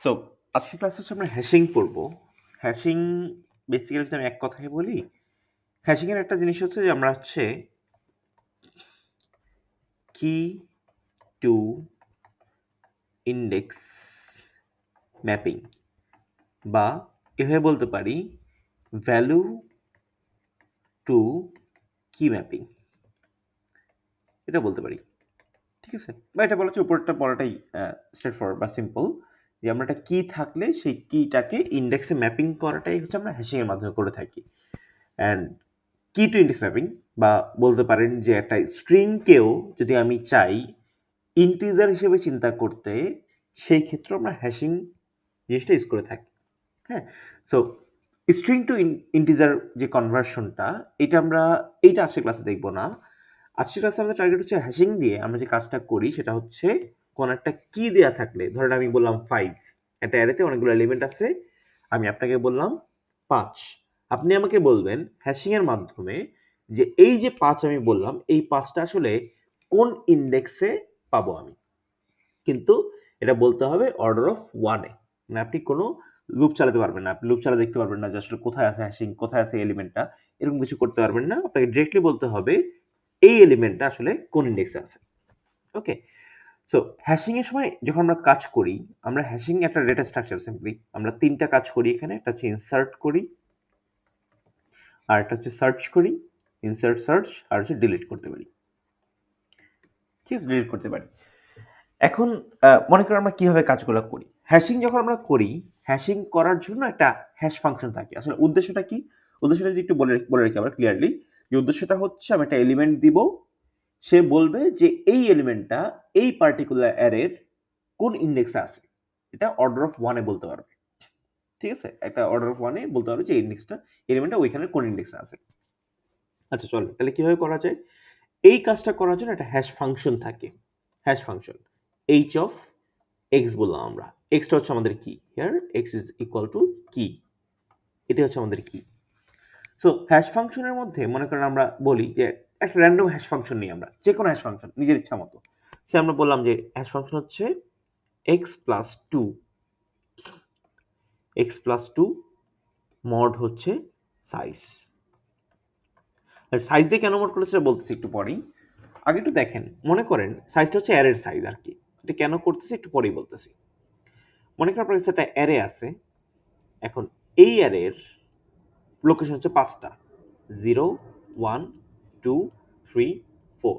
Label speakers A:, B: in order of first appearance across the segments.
A: So আজকের class হচ্ছে আমরা হ্যাশিং পড়বো। হ্যাশিং বেসিক্যালি যদি আমি এক কথায় বলি, হ্যাশিং এর একটা জিনিস হচ্ছে যে আমরা হচ্ছে কি টু ইন্ডেক্স ম্যাপিং বা এভাবে বলতে পারি ভ্যালু টু কি ম্যাপিং, এটা বলতে পারি। ঠিক আছে, বা এটা বলা হচ্ছে উপরটা বলাটাই স্ট্রেট ফরওয়ার্ড বা সিম্পল, যে আমরা একটা কি থাকলে সেই কিটাকে ইন্ডেক্সে ম্যাপিং করাটাই হচ্ছে আমরা হ্যাশিং এর মাধ্যমে করে থাকি। অ্যান্ড কি টু ইন্ডেক্স ম্যাপিং বা বলতে পারেন যে একটা স্ট্রিংকেও যদি আমি চাই ইন্টিজার হিসেবে চিন্তা করতে, সেই ক্ষেত্রে আমরা হ্যাশিং জিনিসটা ইউজ করে থাকি। হ্যাঁ, সো স্ট্রিং টু ইন্টিজার যে কনভার্সনটা, এটা আমরা এইটা আজকের ক্লাসে দেখবো না। আজকের ক্লাসে আমাদের টার্গেট হচ্ছে হ্যাশিং দিয়ে আমরা যে কাজটা করি সেটা হচ্ছে কোন একটা কি দেয়া থাকলে, ধরেন আমি বললাম 5, একটা অ্যারেতে অনেকগুলো এলিমেন্ট আছে, আমি আপনাকে বললাম 5, আপনি আমাকে বলবেন হ্যাশিং এর মাধ্যমে যে এই যে 5 আমি বললাম, এই 5টা আসলে কোন ইন্ডেক্সে পাবো আমি। কিন্তু এটা বলতে হবে অর্ডার অফ 1-এ, মানে আপনি কোনো লুপ চালাতে পারবেন না, আপনি লুপ চালা দেখতে পারবেন না যে আসলে কোথায় আছে হ্যাশিং, কোথায় আছে এলিমেন্টটা, এরকম কিছু করতে পারবেন না। আপনাকে ডিরেক্টলি বলতে হবে এই এলিমেন্টটা আসলে কোন ইন্ডেক্সে আছে। ওকে, সো হ্যাশিং এর সময় যখন আমরা কাজ করি, আমরা হ্যাশিং একটা ডেটা স্ট্রাকচার, সিম্পলি আমরা তিনটা কাজ করি এখানে। একটা হচ্ছে ইনসার্ট করি, আর একটা হচ্ছে সার্চ করি, ইনসার্ট সার্চ, আর হচ্ছে ডিলিট করতে পারি। ঠিক আছে, ডিলিট করতে পারি। এখন মনে করেন আমরা কিভাবে কাজগুলো করি। হ্যাশিং যখন আমরা করি, হ্যাশিং করার জন্য একটা হ্যাশ ফাংশন থাকে। আসলে উদ্দেশ্যটা কি, উদ্দেশ্যটা যদি একটু বলে রাখি আবার ক্লিয়ারলি, যে উদ্দেশ্যটা হচ্ছে আমি একটা এলিমেন্ট দিব, সে বলবে যে এই এলিমেন্টটা এই পার্টিকুলার অ্যারের কোন ইন্ডেক্সে আছে, এটা অর্ডার অফ 1-এ বলতে পারবে। ঠিক আছে, একটা অর্ডার অফ 1-এ বলতে পারবে যে ইন্ডেক্সটা, এলিমেন্টটা ওইখানে কোন ইন্ডেক্সে আছে। আচ্ছা চলো তাহলে কিভাবে করা যায়। এই কাজটা করার জন্য একটা হ্যাশ ফাংশন থাকে। Hash function H of x বললাম আমরা, এক্সটা হচ্ছে আমাদের কি, here x is equal to কি, এটা হচ্ছে আমাদের কি। সো হ্যাশ ফাংশনের মধ্যে মনে করেন আমরা বলি যে একটা র্যান্ডম হ্যাশ ফাংশন নিই আমরা, যে কোনো হ্যাশ ফাংশন নিজের ইচ্ছা মতো। সে আমরা বললাম যে হ্যাশ ফাংশন হচ্ছে x plus two, x plus two mod হচ্ছে সাইজ। আর সাইজ দিয়ে কেন মড করেছে সেটা বলতেছি একটু পরেই। আগে একটু দেখেন, মনে করেন সাইজটা হচ্ছে অ্যারের সাইজ আর কি, এটা কেন করতেছি একটু পরেই বলতেছি। মনে করেন আপনার কাছে একটা অ্যারে আছে, এখন এই অ্যারের লোকেশন হচ্ছে 5টা, 0, 1, 2, 3, 4।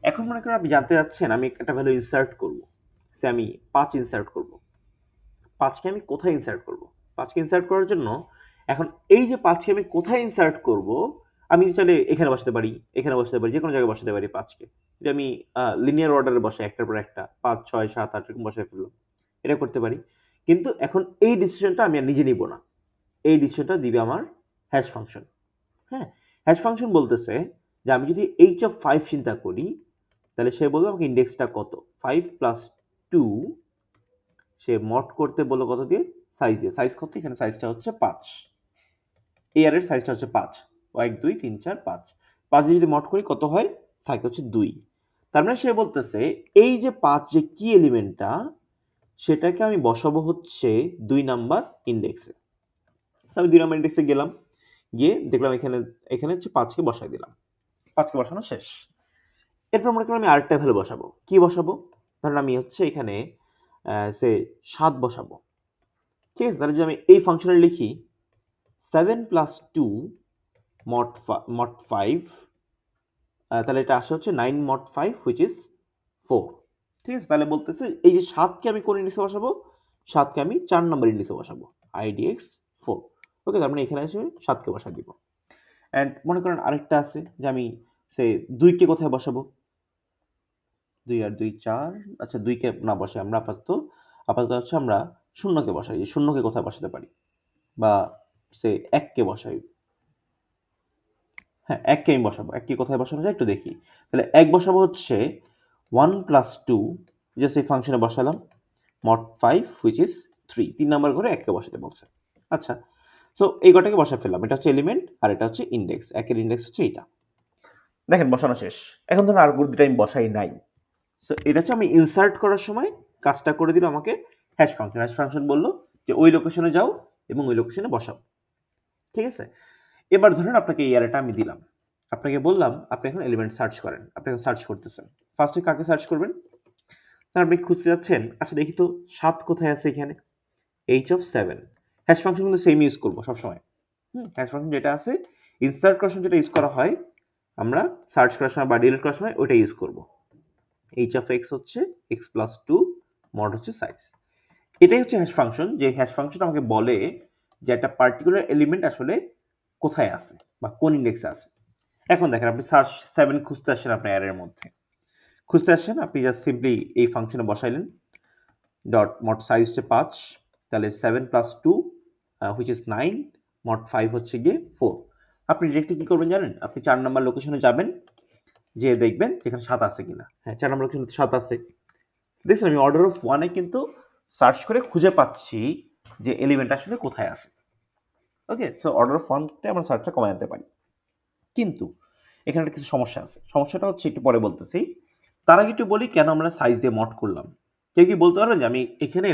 A: এখন মনে করেন আপনি জানতে চাচ্ছেন আমি একটা ভ্যালু ইনসার্ট করব, সে আমি 5 ইনসার্ট করব, 5কে আমি কোথায় ইনসার্ট করব। 5কে ইনসার্ট করার জন্য এখন এই যে 5কে আমি কোথায় ইনসার্ট করব, আমি চাইলে এখানে বসাতে পারি, এখানে বসাতে পারি, যে কোনো জায়গায় বসাতে পারি 5কে। যে আমি লিনিয়ার অর্ডারে বসাই একটার পর একটা, 5, 6, 7, 8 এরকম বসাই ফেললাম, এটা করতে পারি। কিন্তু এখন এই ডিসিশনটা আমি আর নিজে নিব না, এই ডিসিশনটা দিবে আমার হ্যাশ ফাংশন। হ্যাঁ, হ্যাশ ফাংশন বলতেছে যে আমি যদি এইচ অফ 5 চিন্তা করি, তাহলে সে বলবে আমাকে ইন্ডেক্সটা কত, 5 প্লাস 2, সে মড করতে বললো কত দিয়ে, সাইজ দিয়ে। সাইজ কত, এখানে সাইজটা হচ্ছে 5, এই আর এর সাইজটা হচ্ছে 5, 1, 2, 3, 4, 5, 5 দিয়ে যদি মড করি কত হয়, থাকে হচ্ছে 2। তার মানে সে বলতেছে এই যে 5 যে কি এলিমেন্টটা, সেটাকে আমি বসাবো হচ্ছে 2 নাম্বার ইন্ডেক্সে। আমি 2 নাম্বার ইন্ডেক্সে গেলাম, গিয়ে দেখলাম এখানে, এখানে হচ্ছে 5কে বসাই দিলাম, 5কে বসানো শেষ। এরপর মনে করেন আমি আরেকটা ভ্যালু বসাবো, কি বসাবো, ধরেন আমি হচ্ছে এখানে সে 7 বসাবো। ঠিক আছে, তাহলে যদি আমি এই ফাংশনে লিখি 7 প্লাস 2 মড 5, তাহলে এটা আসে হচ্ছে 9 মড 5 হুইচ ইজ 4। ঠিক আছে, তাহলে বলতেছে এই যে 7কে আমি কোন ইন্ডেক্সে বসাবো, 7কে আমি 4 নাম্বার ইন্ডেক্সে বসাবো, idx 4। ওকে, তার মানে এখানে এসে 7কে বসাই দিব। অ্যান্ড মনে করেন আরেকটা আছে যে আমি সে 2কে কোথায় বসাবো, 2 আর 2 4, আচ্ছা 2কে না বসাই আমরা, আপাতত হচ্ছে আমরা শূন্যকে বসাই, যে শূন্যকে কোথায় বসাতে পারি, বা সে 1কে বসাই। হ্যাঁ, 1কে আমি বসাবো, 1কে কোথায় বসানো যায় একটু দেখি। তাহলে 1 বসাবো হচ্ছে 1 প্লাস 2, জাস্ট এই ফাংশনে বসালাম, মড 5 হুইচ ইজ 3, 3 নাম্বার ঘরে 1কে বসাতে বলছে। আচ্ছা, সো এই কটাকে বসা ফেললাম, এটা হচ্ছে এলিমেন্ট আর এটা হচ্ছে ইন্ডেক্স, একের ইন্ডেক্স হচ্ছে এইটা। দেখেন বসানো শেষ। এখন ধরুন আর দুটো আমি বসাই নাই, সো এটা হচ্ছে আমি ইনসার্ট করার সময় কাজটা করে দিল আমাকে হ্যাশ ফাংশন বললো যে ওই লোকেশনে যাও এবং ওই লোকেশনে বসাও। ঠিক আছে, এবার ধরেন আপনাকে এই অ্যারেটা আমি দিলাম, আপনাকে বললাম আপনি এখন এলিমেন্ট সার্চ করেন, আপনি এখন সার্চ করতেছেন। ফার্স্টে কাকে সার্চ করবেন? তার আপনি খুঁজতে যাচ্ছেন, আচ্ছা দেখি তো 7 কোথায় আছে এখানে, h(7). হ্যাশ ফাংশন কিন্তু সেম ইউজ করবো সবসময়। হ্যাশ ফাংশন যেটা আছে ইনসার্ট করার সময় যেটা ইউজ করা হয়, আমরা সার্চ করার সময় বা ডিলিট করার সময় ওইটা ইউজ করব। h(x) হচ্ছে x+2 মড হচ্ছে সাইজ। এটাই হচ্ছে হ্যাশ ফাংশন, যে হ্যাশ ফাংশন আমাকে বলে যে একটা পার্টিকুলার এলিমেন্ট আসলে কোথায় আছে বা কোন ইন্ডেক্সে আছে। এখন দেখেন আপনি সার্চ 7 খুঁজতে আসছেন আপনার অ্যারের মধ্যে, খুঁজতে আসছেন, আপনি জাস্ট সিম্পলি এই ফাংশনে বসাইলেন ডট মড সাইজ হচ্ছে 5, তাহলে 7+2 হুইচ ইজ 9, মড 5 হচ্ছে গিয়ে 4। আপনি ডিরেক্টলি কি করবেন জানেন? আপনি 4 নাম্বার লোকেশনে যাবেন, যে দেখবেন যেখানে 7 আছে কিনা। হ্যাঁ, 4 নাম্বার লোকেশনে 7 আছে। দেখছেন আমি অর্ডার অফ 1-এ কিন্তু সার্চ করে খুঁজে পাচ্ছি যে এলিমেন্ট আসলে কোথায় আছে। ওকে, সো অর্ডার অফ 1-তে আমরা সার্চটা কমায় আনতে পারি। কিন্তু এখানে একটা কিছু সমস্যা আছে, সমস্যাটা হচ্ছে একটু পরে বলতেছি। তার আগে একটু বলি কেন আমরা সাইজ দিয়ে মড করলাম। কেউ কি বলতে পারবেন যে আমি এখানে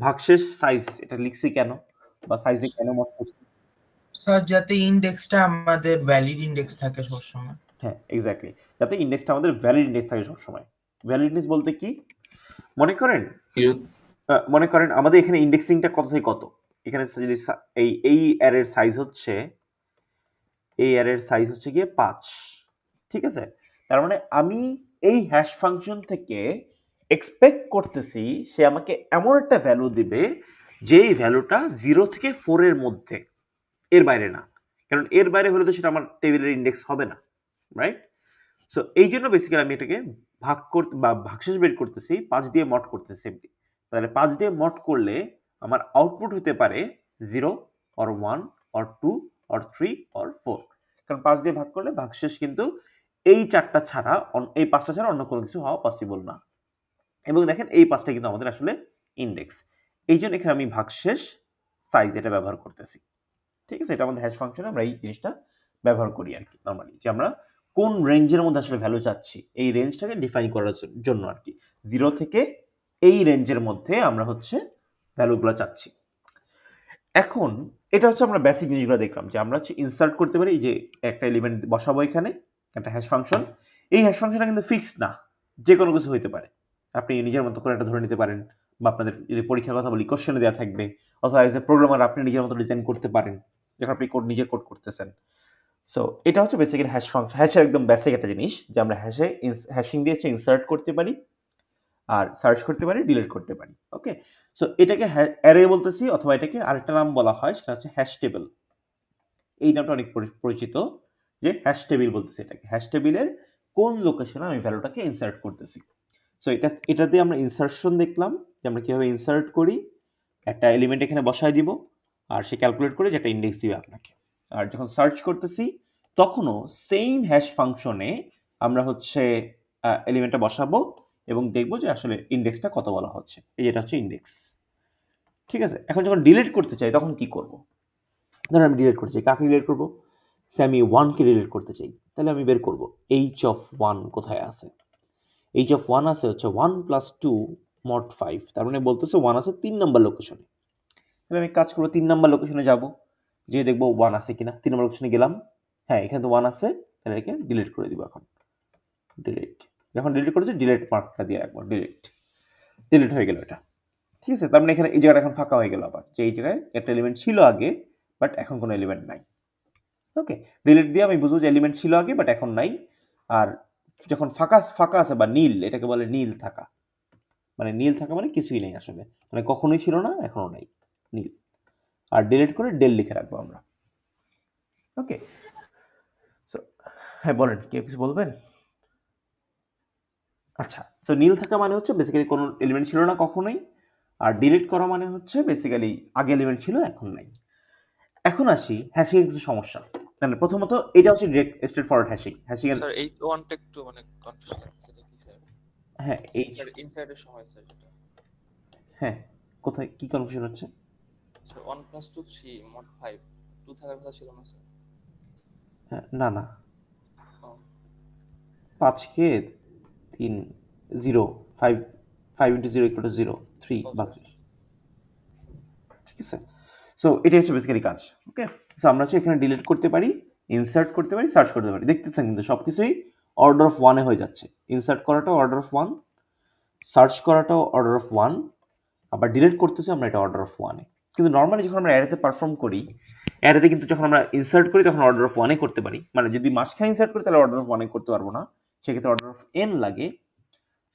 A: ভাগশেষ সাইজ এটা লিখছি কেন, বা সাইজ দিয়ে কেন মড করছি?
B: স্যার যাতে ইন্ডেক্সটা আমাদের ভ্যালিড ইন্ডেক্স থাকে সবসময়।
A: হ্যাঁ, এক্স্যাক্টলি, যাতে ইন্ডেক্সটা আমাদের ভ্যালিড ইন্ডেক্স থাকে সবসময়। ভ্যালিড ইন্ডেক্স বলতে কি? মনে করেন মনে করেন আমাদের এখানে ইন্ডেক্সিংটা কত থেকে কত, এখানে যদি এই অ্যারের সাইজ হচ্ছে, এই অ্যারের সাইজ হচ্ছে গিয়ে 5। ঠিক আছে, তার মানে আমি এই হ্যাশ ফাংশন থেকে এক্সপেক্ট করতেছি সে আমাকে এমন একটা ভ্যালু দিবে যেই ভ্যালুটা 0 থেকে 4 এর মধ্যে, এর বাইরে না। কারণ এর বাইরে হলে তো সেটা আমার টেবিলের ইন্ডেক্স হবে না, রাইট? সো এই জন্য বেসিক্যালি আমি এটাকে ভাগ করতে বা ভাগশেষ বের করতেছি, 5 দিয়ে মড করতেছি। তাহলে 5 দিয়ে মড করলে আমার আউটপুট হতে পারে 0 অর 1 অর 2 অর 3 অর 4। কারণ 5 দিয়ে ভাগ করলে ভাগশেষ কিন্তু এই 4টা ছাড়া, এই 5টা ছাড়া অন্য কোনো কিছু হওয়া পসিবল না। এবং দেখেন এই 5টা কিন্তু আমাদের আসলে ইন্ডেক্স। এই জন্য এখানে আমি ভাগশেষ সাইজ এটা ব্যবহার করতেছি। ঠিক আছে, এটা আমাদের হ্যাশ ফাংশনে আমরা এই জিনিসটা ব্যবহার করি আর কি নরমালি, যে আমরা কোন রেঞ্জের মধ্যে আসলে ভ্যালু চাচ্ছি এই রেঞ্জটাকে ডিফাইন করার জন্য আর কি। 0 থেকে এই রেঞ্জের মধ্যে আমরা হচ্ছে ভ্যালুগুলো চাচ্ছি। এখন এটা হচ্ছে আমরা বেসিক জিনিসগুলো দেখলাম, যে আমরা হচ্ছে ইনসার্ট করতে পারি, যে একটা এলিমেন্ট বসাবো এখানে একটা হ্যাশ ফাংশন। এই হ্যাশ ফাংশনটা কিন্তু ফিক্সড না, যে কোনো কিছু হইতে পারে। আপনি নিজের মতো করে একটা ধরে নিতে পারেন, বা আপনাদের যদি পরীক্ষার কথা বলি কোশ্চেনে দেওয়া থাকবে, অথবা এজ এ প্রোগ্রামার আপনি নিজের মতো ডিজাইন করতে পারেন যখন আপনি নিজে কোড করতেছেন। সো এটা হচ্ছে বেসিক্যালি হ্যাশ ফাংশন। হ্যাশের একদম বেসিক একটা জিনিস, যে আমরা হ্যাশিং দিয়ে হচ্ছে ইনসার্ট করতে পারি, আর সার্চ করতে পারি, ডিলিট করতে পারি। ওকে, সো এটাকে অ্যারে বলতেছি, অথবা এটাকে আরেকটা নাম বলা হয়, সেটা হচ্ছে হ্যাশ টেবিল। এই নামটা অনেক পরিচিত, যে হ্যাশ টেবিল বলতেছি এটাকে। হ্যাশ টেবিলের কোন লোকেশনে আমি ভ্যালুটাকে ইনসার্ট করতেছি। সো এটা দিয়ে আমরা ইনসার্শন দেখলাম, যে আমরা কিভাবে ইনসার্ট করি, একটা এলিমেন্ট এখানে বসায় দিব, আর সে ক্যালকুলেট করে যে একটা ইন্ডেক্স দিবে আপনাকে। আর যখন সার্চ করতেছি তখনও সেম হ্যাশ ফাংশনে আমরা হচ্ছে এলিমেন্টটা বসাবো এবং দেখবো যে আসলে ইন্ডেক্সটা কত বলা হচ্ছে। এই যেটা হচ্ছে ইন্ডেক্স। ঠিক আছে, এখন যখন ডিলিট করতে চাই তখন কি করব? ধরুন আমি ডিলিট করতে চাই, কাকে ডিলিট করবো? সে আমি 1-কে ডিলিট করতে চাই, তাহলে আমি বের করবো h(1) কোথায় আছে। h(1) আছে হচ্ছে 1+2 mod 5, তার মানে বলতেছে 1 আছে 3 নাম্বার লোকেশনে। তাহলে আমি কাজ করবো 3 নাম্বার লোকেশনে যাব, যে দেখবো 1 আছে কিনা। 3 নাম্বার লোকেশনে গেলাম, হ্যাঁ এখানে তো 1 আছে, তাহলে এটাকে ডিলিট করে দিব। এখন ডিলিট, যখন ডিলিট করেছি ডিলিট মার্কটা দিয়ে রাখবো, ডিলিট হয়ে গেল এটা। ঠিক আছে, তার মানে এখানে এই জায়গাটা এখন ফাঁকা হয়ে গেল আবার, যে এই জায়গায় একটা এলিমেন্ট ছিল আগে বাট এখন কোনো এলিমেন্ট নাই। ওকে, ডিলিট দিয়ে আমি বুঝবো যে এলিমেন্ট ছিল আগে বাট এখন নাই। আর যখন ফাঁকা ফাঁকা আছে বা নীল, এটাকে বলে নীল থাকা। মানে নীল থাকা মানে কিছুই নেই আসলে, মানে কখনোই ছিল না এখনো নাই, নীল। আর ডিলিট করে ডেল লিখে রাখবো আমরা। ওকে, সো হ্যাঁ বলেন, কেউ কিছু বলবেন? আচ্ছা, সো নীল থাকা মানে হচ্ছে বেসিক্যালি কোনো এলিমেন্ট ছিল না কখনোই, আর ডিলিট করা মানে হচ্ছে বেসিক্যালি আগে এলিমেন্ট ছিল এখন নাই। এখন আসি হ্যাশিং এর কিছু সমস্যা। মানে প্রথমত এটা হচ্ছে direct straight forward hashing. Hashing এর
C: স্যার এই ওয়ানটা একটু মানে কনফিউশন লাগছে, এটা কি স্যার?
A: হ্যাঁ এই
C: ইনসাইডের সময় স্যার যেটা,
A: হ্যাঁ কোথায় কি কনফিউশন হচ্ছে?
C: স্যার 1+2 3 mod 5 2 থাকার কথা ছিল না স্যার?
A: হ্যাঁ, না না,
C: ও
A: 5-কে 3 0 5 5 × 0 = 0 3
C: ও
A: বাকি।
C: স্যার
A: ঠিক আছে? সো এটাই হচ্ছে বেসিক্যালি কাজ। ওকে, সো আমরা হচ্ছে এখানে ডিলিট করতে পারি, ইনসার্ট করতে পারি, সার্চ করতে পারি। দেখতেছেন কিন্তু সব কিছুই অর্ডার অফ ওয়ানে হয়ে যাচ্ছে। ইনসার্ট করাটাও অর্ডার অফ ওয়ান, সার্চ করাটাও অর্ডার অফ ওয়ান, আবার ডিলিট করতেছি আমরা এটা অর্ডার অফ ওয়ানে। কিন্তু নর্মালি যখন আমরা অ্যারেতে পারফর্ম করি, অ্যারেতে কিন্তু যখন আমরা ইনসার্ট করি তখন অর্ডার অফ ওয়ানে করতে পারি। মানে যদি মাঝখানে ইনসার্ট করি তাহলে অর্ডার অফ ওয়ানে করতে পারবো না, সেক্ষেত্রে অর্ডার অফ এন লাগে।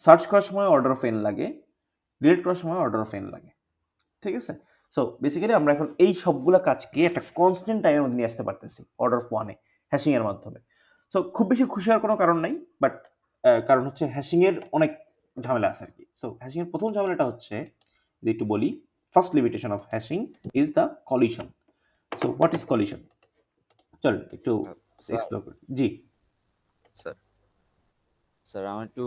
A: সার্চ করার সময় অর্ডার অফ এন লাগে, ডিলিট করার সময় অর্ডার অফ এন লাগে। ঠিক আছে? সো বেসিক্যালি আমরা এখন এই সবগুলো কাজকে একটা কনস্ট্যান্ট টাইমের মধ্যে নিয়ে আসতে পারতেছি অর্ডার অফ ওয়ানে হ্যাশিং এর মাধ্যমে। সো খুব বেশি খুশি হওয়ার কোনো কারণ নাই, বাট কারণ হচ্ছে হ্যাশিং এর অনেক ঝামেলা আছে আর কি। সো হ্যাশিং এর প্রথম ঝামেলাটা হচ্ছে যে একটু বলি, first limitation of hashing is the collision. So what is collision? চলেন একটু এক্সপ্লোর করি। জি
D: স্যার আমার একটু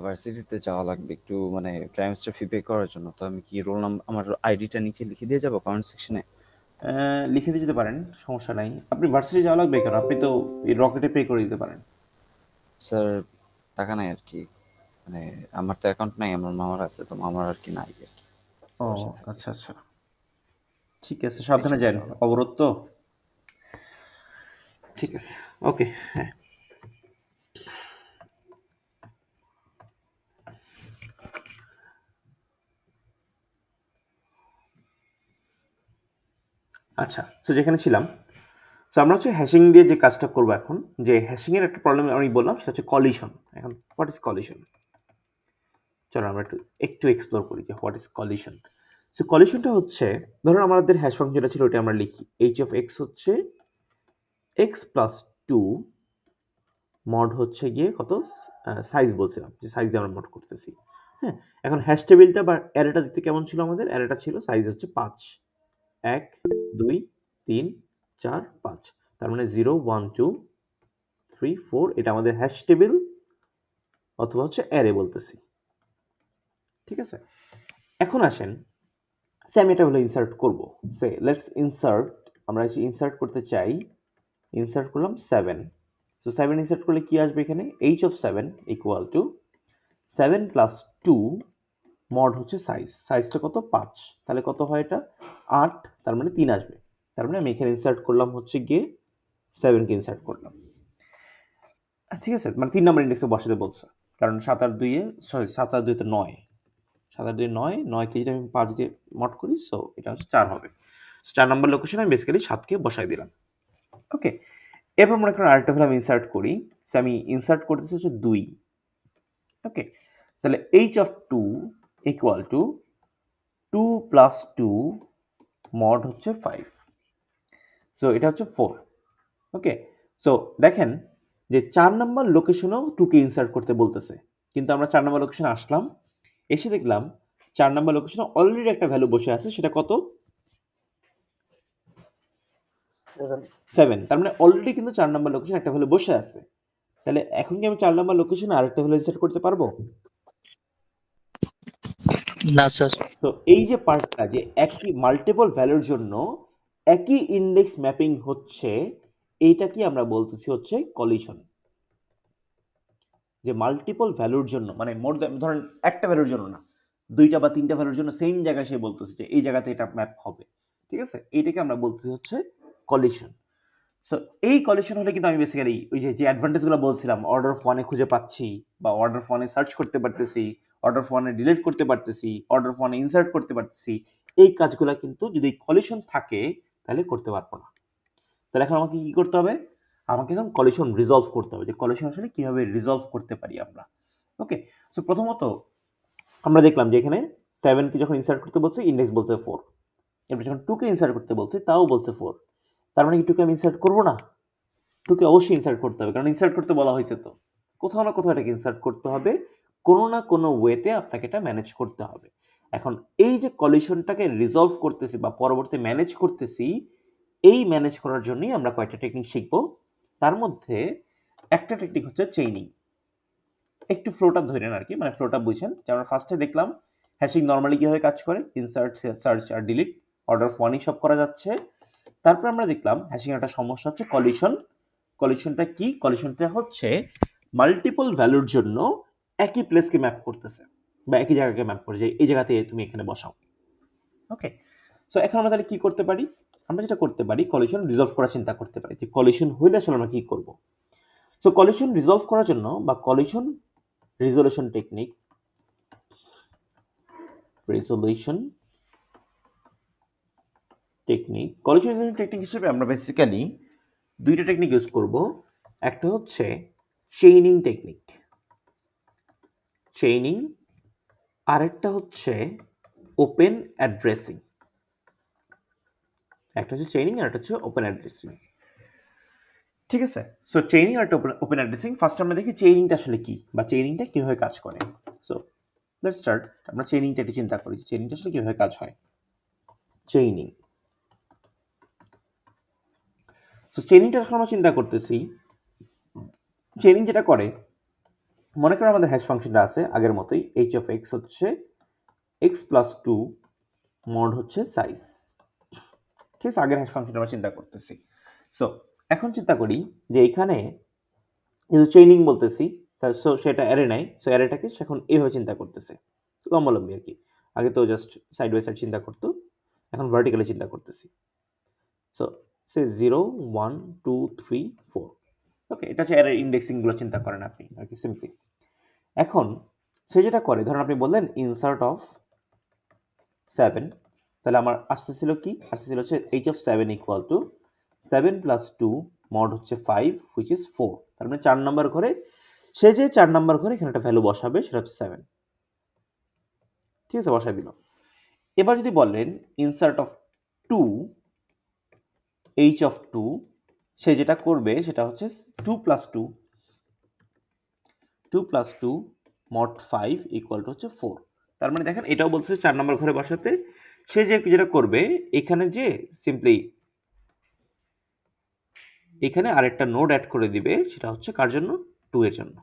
D: ভার্সিটিতে যাওয়া লাগবে, একটু মানে ট্রাইমেস্টার ফি পে করার জন্য। তো আমি কি রোল নাম্বার, আমার আইডিটা নিচে লিখে দিয়ে যাবো কমেন্ট সেকশনে?
A: লিখে দিয়ে যেতে পারেন, সমস্যা নাই। আপনি ভার্সিটি যাওয়া লাগবে কেন? আপনি তো এই রকেটে পে করে দিতে পারেন।
D: স্যার টাকা নাই আর কি, মানে আমার তো অ্যাকাউন্ট নাই, আমার মামার আছে, তো মামার আর কি নাই আর কি।
A: ও আচ্ছা আচ্ছা, ঠিক আছে, সাবধানে যান, অবরোধ তো। ঠিক আছে, ওকে। হ্যাঁ, আচ্ছা, সো যেখানে ছিলাম, সো আমরা হচ্ছে হ্যাশিং দিয়ে যে কাজটা করবো এখন, যে হ্যাশিং এর একটা প্রবলেম আমি বললাম সেটা হচ্ছে কলিশন। এখন হোয়াট ইজ কলিশন? চলো আমরা একটু এক্সপ্লোর করি যে হোয়াট ইজ কলিশন। সো কলিশনটা হচ্ছে, ধরুন আমাদের হ্যাশ ফাংশন যেটা ছিল ওটা আমরা লিখি এইচ অফ এক্স হচ্ছে এক্স প্লাস টু, মড হচ্ছে গিয়ে কত সাইজ বলছিলাম, যে সাইজে আমরা মড করতেছি। হ্যাঁ, এখন হ্যাশ টেবিলটা বা অ্যারেটা দিতে কেমন ছিল আমাদের? অ্যারেটা ছিল সাইজ হচ্ছে 5, 1 2 3 4 5, তার মানে 0 1 2 3 4, এটা আমাদের হ্যাশ টেবিল অথবা হচ্ছে অ্যারে বলতেছি। ঠিক আছে, এখন আসেন সে আমি এটা হলো ইনসার্ট করবো। সে লেটস ইনসার্ট, আমরা এসে ইনসার্ট করতে চাই, ইনসার্ট করলাম 7। সো 7 ইনসার্ট করলে কি আসবে এখানে? H of 7 equal to 7 plus 2 mod হচ্ছে সাইজ, সাইজটা কত? 5, তাহলে কত হয় এটা? 8, তার মানে 3 আসবে। তার মানে আমি এখানে ইনসার্ট করলাম হচ্ছে গিয়ে 7কে ইনসার্ট করলাম। ঠিক আছে, মানে 3 নাম্বার ইন্ডেক্সে বসাতে বলছে, কারণ 7 আর 2 7 আর 2 তে 9, 7 আর 2 9, 9কে যদি আমি 5 দিয়ে মড করি, সো এটা হচ্ছে 4 হবে। 4 নাম্বার লোকেশনে আমি বেসিক্যালি 7কে বসাই দিলাম। ওকে, এরপর মনে করেন আরেকটা ভ্যালু আমি ইনসার্ট করি, সো আমি ইনসার্ট করতেছি হচ্ছে 2। ওকে, তাহলে H of 2 equal to 2 plus 2 mod হচ্ছে 5, সো এটা হচ্ছে 4। ওকে, সো দেখেন যে 4 নাম্বার লোকেশনেও 2কে ইনসার্ট করতে বলতেছে, কিন্তু আমরা 4 নাম্বার লোকেশনে আসলাম, এসে দেখলাম 4 নাম্বার লোকেশনে অলরেডি একটা ভ্যালু বসে আছে, সেটা কত? 7, তার মানে অলরেডি কিন্তু 4 নাম্বার লোকেশনে একটা ভ্যালু বসে আছে। তাহলে এখন কি আমি 4 নাম্বার লোকেশনে আরেকটা ভ্যালু ইনসার্ট করতে পারবো?
E: না স্যার।
A: তো এই যে পার্টটা, যে একই মাল্টিপল ভ্যালুর জন্য একই ইন্ডেক্স ম্যাপিং হচ্ছে, এইটা কি আমরা বলতেছি হচ্ছে কলিশন। যে মাল্টিপল ভ্যালুর জন্য, মানে মোর ধরেন একটা ভ্যালুর জন্য না, 2টা বা 3টা ভ্যালুর জন্য সেম জায়গায় সে বলতেছে যে এই জায়গাতে এটা ম্যাপ হবে। ঠিক আছে, এইটাকে আমরা বলতেছি হচ্ছে কলিশন। সো এই কলিশন হলে কিন্তু আমি বেসিক্যালি ওই যে অ্যাডভান্টেজগুলো বলছিলাম, অর্ডার অফ ওয়ানে খুঁজে পাচ্ছি, বা অর্ডার অফ ওয়ানে সার্চ করতে পারতেছি, অর্ডার অফ ওয়ানে ডিলিট করতে পারতেছি, অর্ডার অফ ওয়ানে ইনসার্ট করতে পারতেছি, এই কাজগুলো কিন্তু যদি কলিশন থাকে তাহলে করতে পারবো না। তাহলে এখন আমাকে কি করতে হবে? আমাকে এখন কলিশন রিজলভ করতে হবে, যে কলিশন আসলে কিভাবে রিজলভ করতে পারি আমরা। ওকে, সো প্রথমত আমরা দেখলাম যে এখানে 7কে যখন ইনসার্ট করতে বলছে ইন্ডেক্স বলছে 4, এরপর যখন 2কে ইনসার্ট করতে বলছে তাও বলছে 4, তার মানে কি 2কে আমি ইনসার্ট করবো না? 2কে অবশ্যই ইনসার্ট করতে হবে, কারণ ইনসার্ট করতে বলা হয়েছে, তো কোথাও না কোথাও এটাকে ইনসার্ট করতে হবে, কোনো না কোনো ওয়েতে আপনাকে এটা ম্যানেজ করতে হবে। এখন এই যে কলিশনটাকে রিজলভ করতেছি বা পরবর্তী ম্যানেজ করতেছি, এই ম্যানেজ করার জন্যই আমরা কয়েকটা টেকনিক শিখব। তার মধ্যে একটা টেকনিক হচ্ছে চেইনিং। একটু ফ্লোটা ধরেন আর কি, মানে ফ্লোটা বুঝেন যে আমরা ফার্স্টে দেখলাম হ্যাশিং নর্মালি কিভাবে কাজ করে, ইনসার্ট সার্চ আর ডিলিট অর্ডার অফ ওয়ানই সব করা যাচ্ছে। তারপর আমরা দেখলাম হ্যাশিং একটা সমস্যা হচ্ছে কলিশন। কলিশনটা কি? কলিশনটা হচ্ছে মাল্টিপল ভ্যালুর জন্য একই প্লেসকে ম্যাপ করতেছে বা একই জায়গাকে ম্যাপ করে, যে এই জায়গাতে তুমি এখানে বসাও। ওকে, সো এখন আমরা তাহলে কি করতে পারি, আমরা যেটা করতে পারি কলিশন রিজলভ করার চিন্তা করতে পারি যে কলিশন হইলে আসলে আমরা কি করব। সো কলিশন রিজলভ করার জন্য বা collision resolution technique collision resolution technique হিসেবে আমরা বেসিক্যালি দুইটা টেকনিক ইউজ করব। একটা হচ্ছে চেইনিং টেকনিক, চেইনিং, আরেকটা হচ্ছে ওপেন অ্যাড্রেসিং। একটা হচ্ছে চেইনিং আর একটা হচ্ছে ওপেন অ্যাড্রেসিং, ঠিক আছে। সো চেইনিং আর ওপেন অ্যাড্রেসিং, ফার্স্ট আমরা দেখি চেইনিংটা আসলে কি বা চেইনিংটা কিভাবে কাজ করে। সো লেটস স্টার্ট, আমরা চেইনিংটা একটু চিন্তা করি চেইনিংটা আসলে কিভাবে কাজ হয়। চেইনিং, সো চেইনিংটা যখন আমরা চিন্তা করতেছি, চেইনিং যেটা করে, মনে করেন আমাদের হ্যাশ ফাংশনটা আছে আগের মতোই, h of x হচ্ছে x plus 2 mod হচ্ছে সাইজ, ঠিক আছে, আগের হ্যাশ ফাংশনটা আমরা চিন্তা করতেছি। সো এখন চিন্তা করি যে এখানে যেহেতু চেইনিং বলতেছি, সো সেটা অ্যারে নাই, সো অ্যারেটাকে এখন এইভাবে চিন্তা করতেছে, লম্বালম্বি আর কি। আগে তো জাস্ট সাইড বাই সাইড চিন্তা করতো, এখন ভার্টিক্যালি চিন্তা করতেছি। সো সে 0 1 2 3 4, ওকে, এটা হচ্ছে অ্যারে ইন্ডেক্সিংগুলো চিন্তা করেন আপনি আর কি সিম্পলি। এখন সে যেটা করে, ধরুন আপনি বললেন ইনসার্ট অফ 7, তাহলে আমার আসতেছিল কি, আসতেছিল হচ্ছে h of 7 equal to 7 plus 2 mod হচ্ছে 5 which is 4, তার মানে 4 নম্বর ঘরে সে যে 4 নম্বর ঘরে এখানে একটা ভ্যালু বসাবে সেটা হচ্ছে 7, ঠিক আছে, বসাই দিল। এবার যদি বলেন ইনসার্ট অফ 2 h of 2, সে যেটা করবে সেটা হচ্ছে 2 plus 2 mod 5 equal to হচ্ছে 4, তার মানে দেখেন এটাও বলছে 4 নম্বর ঘরে বসাতে, সে যে যেটা করবে এখানে যে সিম্পলি এখানে আরেকটা নোড অ্যাড করে দিবে, সেটা হচ্ছে কার জন্য, 2 এর জন্য।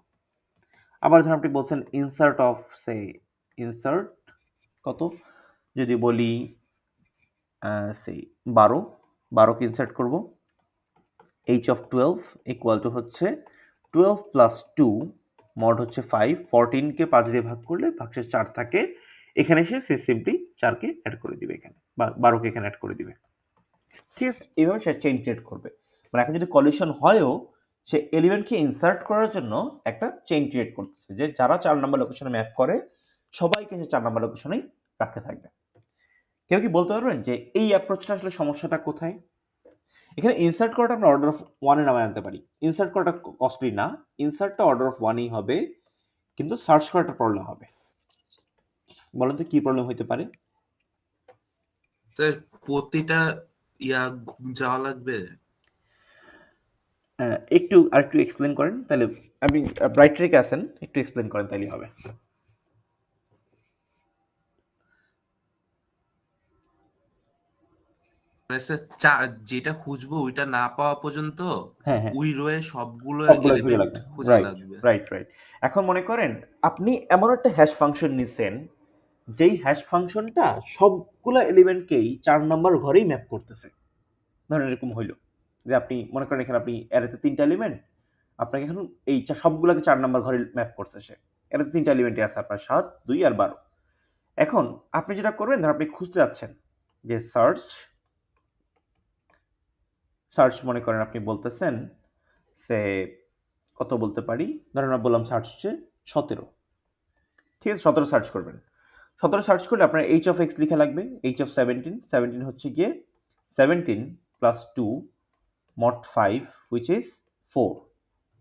A: আবার ধরুন আপনি বলছেন ইনসার্ট অফ সে ইনসার্ট কত, যদি বলি সেই 12কে ইনসার্ট করব, h of 12 ইকুয়াল টু হচ্ছে 12 প্লাস 2 মড হচ্ছে 5, 14কে 5 দিয়ে ভাগ করলে ভাগশেষ 4 থাকে, এখানে সে সিম্পলি 4কে অ্যাড করে দিবে এখানে, বা 12কে এখানে অ্যাড করে দিবে, ঠিক আছে। এইভাবে সে চেইন ক্রিয়েট করবে, মানে এখন যদি কলিশন হয়ও সে এলিমেন্টকে ইনসার্ট করার জন্য একটা চেইন ক্রিয়েট করতেছে, যে যারা 4 নম্বর লোকেশনে ম্যাপ করে সবাইকে সে 4 নম্বর লোকেশনেই রাখতে থাকবে। কেউ কি বলতে পারবেন যে এই অ্যাপ্রোচটা আসলে সমস্যাটা কোথায়? এখানে ইনসার্ট করাটা আমরা অর্ডার অফ 1 এ নামায় আনতে পারি, ইনসার্ট করাটা কস্টলি না, ইনসার্টটা অর্ডার অফ 1ই হবে, কিন্তু সার্চ করাটা প্রবলেম হবে। বলেন তো কি প্রবলেম হতে পারে?
E: স্যার প্রতিটা যাওয়া লাগবে।
A: একটু আরেকটু এক্সপ্লেন করেন তাহলে, আপনি ব্রাইট ট্রিকে আছেন, একটু এক্সপ্লেন করেন তাহলেই হবে।
E: স্যার যেটা খুঁজবো ওইটা না পাওয়া পর্যন্ত
A: হ্যাঁ হ্যাঁ
E: ওই রোয়ে সবগুলো
A: সবগুলো খুঁজে
E: এলিমেন্ট
A: লাগবে,
E: খুঁজে
A: রাইট
E: লাগবে।
A: Right right. এখন মনে করেন আপনি এমন একটা হ্যাশ ফাংশন নিছেন যেই হ্যাশ ফাংশনটা সবগুলো এলিমেন্টকেই 4 নম্বর ঘরেই ম্যাপ করতেছে। ধরেন এরকম হইলো যে আপনি মনে করেন এখানে আপনি অ্যারেতে 3টা এলিমেন্ট, আপনাকে এখন এই সবগুলোকে 4 নম্বর ঘরে ম্যাপ করছে সে, অ্যারেতে 3টা এলিমেন্টই আছে আপনার 7 2 আর 12। এখন আপনি যেটা করবেন, ধর আপনি খুঁজতে যাচ্ছেন যে সার্চ মনে করেন আপনি বলতেছেন সে কত বলতে পারি, ধরেন আমরা বললাম সার্চ হচ্ছে 17, ঠিক আছে, 17 সার্চ করবেন। 17 সার্চ করলে আপনার h of x লিখা লাগবে, h of 17 হচ্ছে গিয়ে 17 plus 2 mod 5 which is 4,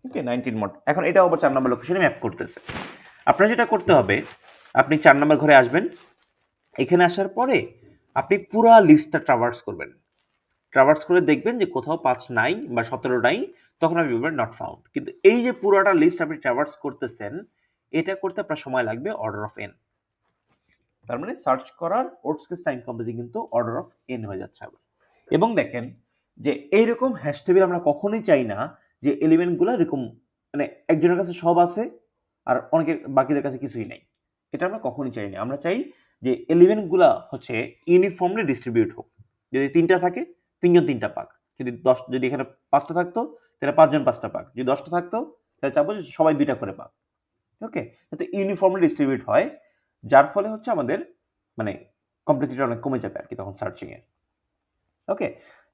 A: okay, 19 mod। এখন এটা আবার 4 নম্বর লোকেশনে ম্যাপ করতেছে। আপনার যেটা করতে হবে, আপনি 4 নম্বর ঘরে আসবেন, এখানে আসার পরে আপনি পুরো লিস্টটা ট্রাভার্স করবেন, ট্রাভার্স করে দেখবেন যে কোথাও 5 নাই বা 17 নাই, তখন আপনি বলবেন নট ফাউন্ড। কিন্তু এই যে পুরোটা লিস্ট আপনি ট্রাভার্স করতেছেন, এটা করতে আপনার সময় লাগবে অর্ডার অফ n, তার মানে সার্চ করার ওর্ডস্কেস টাইম কম্পোজিং কিন্তু অর্ডার অফ n হয়ে যাচ্ছে আবার। এবং দেখেন যে এইরকম হ্যাশ টেবিল আমরা কখনোই চাই না যে এলিমেন্টগুলো এরকম মানে একজনের কাছে সব আছে আর অনেকের বাকিদের কাছে কিছুই নাই, এটা আমরা কখনোই চাই না। আমরা চাই যে এলিমেন্টগুলো হচ্ছে ইউনিফর্মলি ডিস্ট্রিবিউট হোক, যদি 3টা থাকে 3জন 3টা পাক, যদি এখানে 5টা থাকতো তাহলে 5জন 5টা পাক, যদি 10টা থাকতো তাহলে চাবো যে সবাই 2টা করে পাক, ওকে, যাতে ইউনিফর্মলি ডিস্ট্রিবিউট হয়, যার ফলে হচ্ছে আমাদের মানে কমপ্লেক্সিটি অনেক কমে যাবে আর কি তখন সার্চিং এর। ওকে,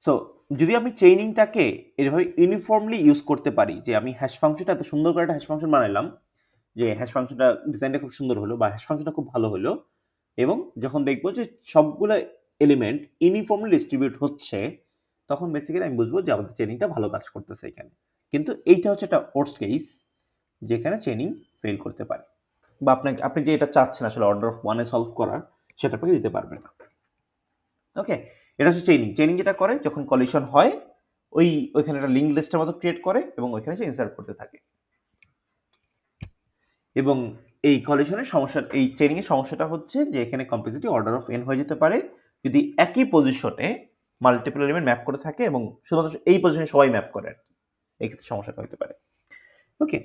A: সো যদি আমি চেইনিংটাকে এভাবে ইউনিফর্মলি ইউজ করতে পারি, যে আমি হ্যাশ ফাংশনটা এত সুন্দর করে একটা হ্যাশ ফাংশন বানাইলাম, যে হ্যাশ ফাংশনটা ডিজাইনটা খুব সুন্দর হলো বা হ্যাশ ফাংশনটা খুব ভালো হলো, এবং যখন দেখবো যে সবগুলো এলিমেন্ট ইউনিফর্মলি ডিস্ট্রিবিউট হচ্ছে, তখন বেসিক্যালি আমি বুঝবো যে আমাদের চেইনিংটা ভালো কাজ করতেছে এখানে। কিন্তু এইটা হচ্ছে একটা ওয়ার্স্ট কেস যেখানে চেইনিং ফেল করতে পারে, বা আপনি যে এটা চাচ্ছেন আসলে অর্ডার অফ ওয়ানে সলভ করার, সেটা আপনাকে দিতে পারবে না। ওকে, এটা হচ্ছে চেইনিং। চেইনিং যেটা করে, যখন কলিশন হয় ওইখানে একটা লিঙ্ক লিস্টের মতো ক্রিয়েট করে এবং ওইখানে সে ইনসার্ট করতে থাকে। এবং এই কলিশনের সমস্যা, এই চেইনিং এর সমস্যাটা হচ্ছে যে এখানে কমপ্লেক্সিটি অর্ডার অফ এন হয়ে যেতে পারে যদি একই পজিশনে মাল্টিপল এলিমেন্ট ম্যাপ করে থাকে এবং শুধুমাত্র এই পজিশনে সবাই ম্যাপ করে আর কি, এই ক্ষেত্রে সমস্যাটা হতে পারে। ওকে,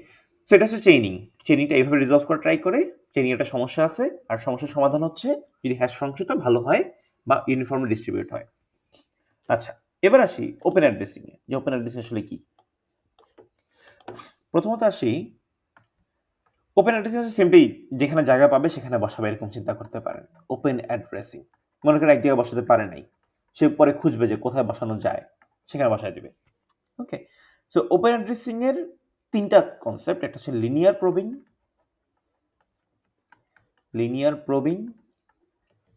A: সেটা হচ্ছে চেইনিং। চেইনিংটা এইভাবে রিজলভ করে ট্রাই করে। চেইনিং একটা সমস্যা আছে, আর সমস্যার সমাধান হচ্ছে যদি হ্যাশ ফাংশনটা ভালো হয় বা ইউনিফর্মলি ডিস্ট্রিবিউট হয়। আচ্ছা, এবার আসি ওপেন অ্যাড্রেসিং এ, যে ওপেন অ্যাড্রেসিং আসলে কি। প্রথমত আসি, ওপেন অ্যাড্রেসিং হচ্ছে সিম্পলি যেখানে জায়গা পাবে সেখানে বসাবে, এরকম চিন্তা করতে পারেন। ওপেন অ্যাড্রেসিং মনে করে এক জায়গায় বসাতে পারে নাই, সে পরে খুঁজবে যে কোথায় বসানো যায়, সেখানে বসায় দিবে। ওকে, সো ওপেন অ্যাড্রেসিং এর তিনটা কনসেপ্ট, একটা হচ্ছে লিনিয়ার প্রবিং,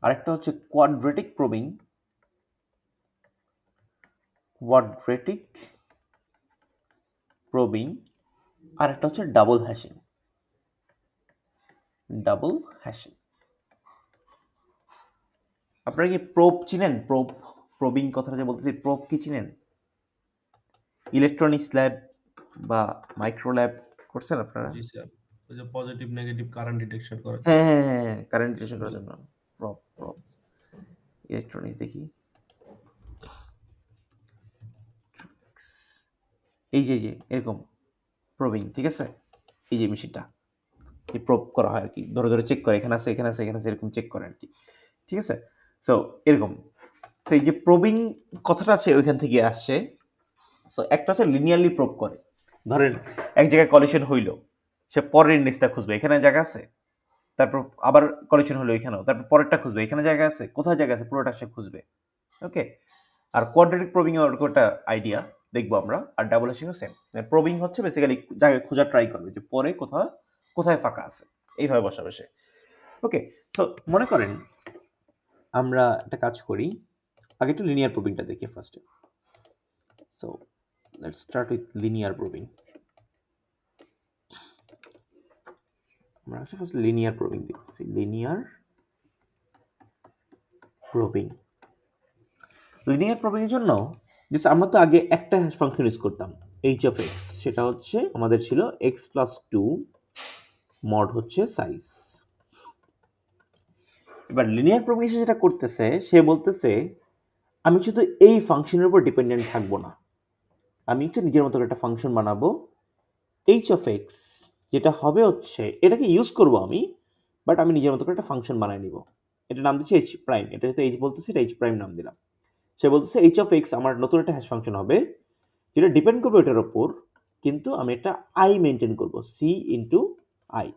A: আরেকটা হচ্ছে কোয়াড্রেটিক প্রবিং, আর একটা হচ্ছে ডাবল হ্যাশিং। আপনারা কি প্রোব চিনেন? প্রবিং কথাটা যে বলতেছি, প্রোব কি চিনেন? ইলেকট্রনিক্স ল্যাব বা মাইক্রো ল্যাব করছেন আপনারা?
F: জি স্যার, ওই যে পজিটিভ নেগেটিভ কারেন্ট ডিটেকশন করে।
A: হ্যাঁ, কারেন্ট ডিটেকশন করার জন্য প্রব ইলেকট্রনিক্স। দেখি এই যে এরকম প্রবিং, ঠিক আছে? এই যে মেশিনটা এই প্রব করা হয় আর কি, ধরে চেক করে, এখানে আছে এরকম চেক করে আর কি, ঠিক আছে? সো এরকম, সো এই যে প্রবিং কথাটা আছে ওইখান থেকে আসছে। সো একটা হচ্ছে লিনিয়ারলি প্রব করে, ধরেন এক জায়গায় কলিশন হইলো, সে পরের ইন্ডেক্সটা খুঁজবে, এখানে জায়গা আছে, তারপর আবার কলিশন হলো এখানেও, তারপর পরেরটা খুঁজবে, এখানে জায়গা আছে, কোথায় জায়গা আছে, পুরোটা সে খুঁজবে। ওকে, আর কোয়াড্রেটিক প্রবিং এর একটা আইডিয়া দেখবো আমরা, আর ডাবল হ্যাশিংও সেম। প্রবিং হচ্ছে বেসিক্যালি জায়গায় খোঁজা ট্রাই করবে যে পরে কোথায় ফাঁকা আছে, এইভাবে বসাবে সে। ওকে, সো মনে করেন আমরা একটা কাজ করি, আগে একটু লিনিয়ার প্রবিংটা দেখি ফার্স্টে। So let's start with linear probing. আমরা ফার্স্ট লিনিয়ার প্রবিং দেখছি। লিনিয়ার প্রবিং এর জন্য জাস্ট আমরা তো আগে একটা হ্যাশ ফাংশন ইউজ করতাম, h of x, সেটা হচ্ছে আমাদের ছিল x + 2 মড হচ্ছে সাইজ। এবার লিনিয়ার প্রবিং যেটা করতেছে, সে বলতেছে আমি শুধু এই ফাংশনের উপর ডিপেন্ডেন্ট থাকবো না, আমি হচ্ছে নিজের মতো একটা ফাংশন বানাবো h of x, যেটা হবে হচ্ছে এটাকে ইউজ করব আমি, বাট আমি নিজের মতো করে একটা ফাংশন বানাই নিব, এটা নাম দিচ্ছি h প্রাইম। এটা যেহেতু h বলতেছে, এটা h প্রাইম নাম দিলাম। সে বলতেছে h of x আমার নতুন একটা হ্যাশ ফাংশন হবে, যেটা ডিপেন্ড করবে এটার উপর, কিন্তু আমি একটা i মেনটেন করব, c ইন্টু i।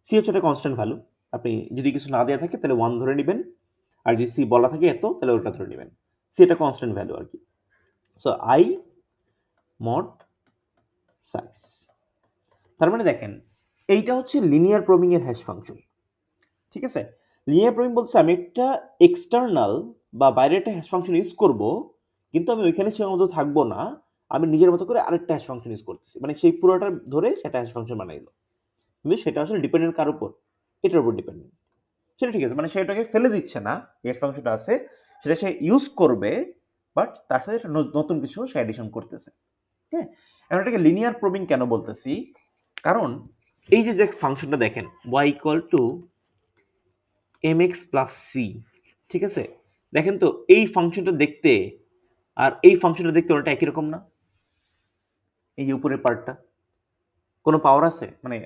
A: c হচ্ছে একটা কনস্ট্যান্ট ভ্যালু, আপনি যদি কিছু না দেওয়া থাকে তাহলে 1 ধরে নেবেন, আর যদি c বলা থাকে এত, তাহলে ওটা ধরে নেবেন। c এটা কনস্ট্যান্ট ভ্যালু আর কি। So i mod size. তার মানে দেখেন এইটা হচ্ছে লিনিয়ার প্রবিং এর হ্যাশ ফাংশন, ঠিক আছে? লিনিয়ার প্রবিং বলছে আমি একটা এক্সটার্নাল বা বাইরে একটা হ্যাশ ফাংশন ইউজ করব, কিন্তু আমি ওইখানে সীমাবদ্ধ থাকবো না, আমি নিজের মতো করে আরেকটা হ্যাশ ফাংশন ইউজ করতেছি, মানে সেই পুরোটা ধরে সেটা হ্যাশ ফাংশন বানাই দিল, কিন্তু সেটা আসলে ডিপেন্ডেন্ট কার উপর? এটার উপর ডিপেন্ডেন্ট। সেটা ঠিক আছে, মানে সেটাকে ফেলে দিচ্ছে না, হ্যাশ ফাংশনটা আছে সেটা সে ইউজ করবে, বাট তার সাথে নতুন কিছু সে অ্যাডিশন করতেছে। হ্যাঁ, এখন এটাকে লিনিয়ার প্রবিং কেন বলতেছি? কারণ এই যে ফাংশনটা দেখেন y = mx + c, ঠিক আছে? দেখেন তো এই ফাংশনটা দেখতে আর এই ফাংশনটা দেখতে ওটা একই রকম না? এই যে উপরের পার্টটা কোনো পাওয়ার আছে? মানে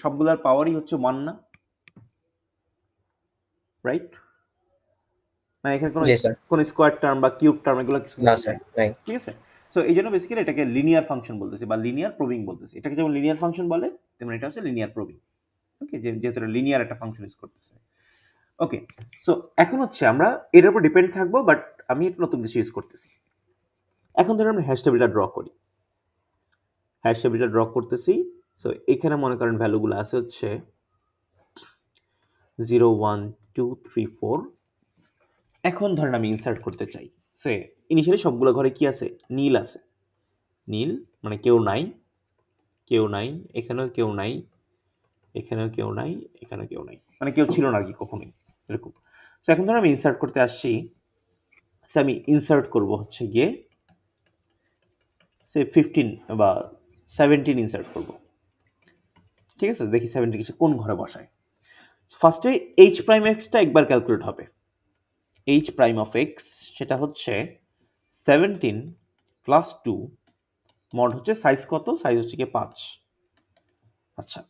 A: সবগুলোর পাওয়ারই হচ্ছে 1 না, রাইট? মানে এখানে কোনো স্কোয়ার টার্ম বা কিউব টার্ম এগুলো কিছু না স্যার, রাইট? ঠিক আছে, সো এই জন্য বেসিক্যালি এটাকে লিনিয়ার ফাংশন বলতেছি বা লিনিয়ার প্রবিং বলতেছি। এটাকে যেমন লিনিয়ার ফাংশন বলে, তেমন এটা হচ্ছে লিনিয়ার প্রবিং। ওকে, যেহেতু লিনিয়ার একটা ফাংশন ইউজ করতেছে। ওকে, সো এখন হচ্ছে আমরা এর উপর ডিপেন্ড থাকবো, বাট আমি একটা নতুন কিছু ইউজ করতেছি। এখন ধরুন আমরা হ্যাশ টেবিলটা ড্র করি, হ্যাশ টেবিলটা ড্র করতেছি। সো এখানে মনে করেন ভ্যালুগুলো আছে হচ্ছে 0 1 2 3 4। এখন ধরেন আমি ইনসার্ট করতে চাই। সে ইনিশিয়ালি সবগুলো ঘরে কি আছে? নীল আছে। নীল মানে কেউ নাই, কেউ নাই, এখানেও কেউ নাই, এখানেও কেউ নাই, এখানেও কেউ নাই, মানে কেউ ছিল না আর কি কখনোই এরকম। তো এখন ধর আমি ইনসার্ট করতে আসছি, সে আমি ইনসার্ট করব হচ্ছে গিয়ে সে 15 বা 17 ইনসার্ট করব। ঠিক আছে, দেখি 17 কিছু কোন ঘরে বসায়। ফার্স্টে এইচ প্রাইম এক্সটা একবার ক্যালকুলেট হবে। এইচ প্রাইম অফ এক্স সেটা হচ্ছে 17 প্লাস 2 মড হচ্ছে সাইজ কত? সাইজ হচ্ছে গিয়ে 5। আচ্ছা,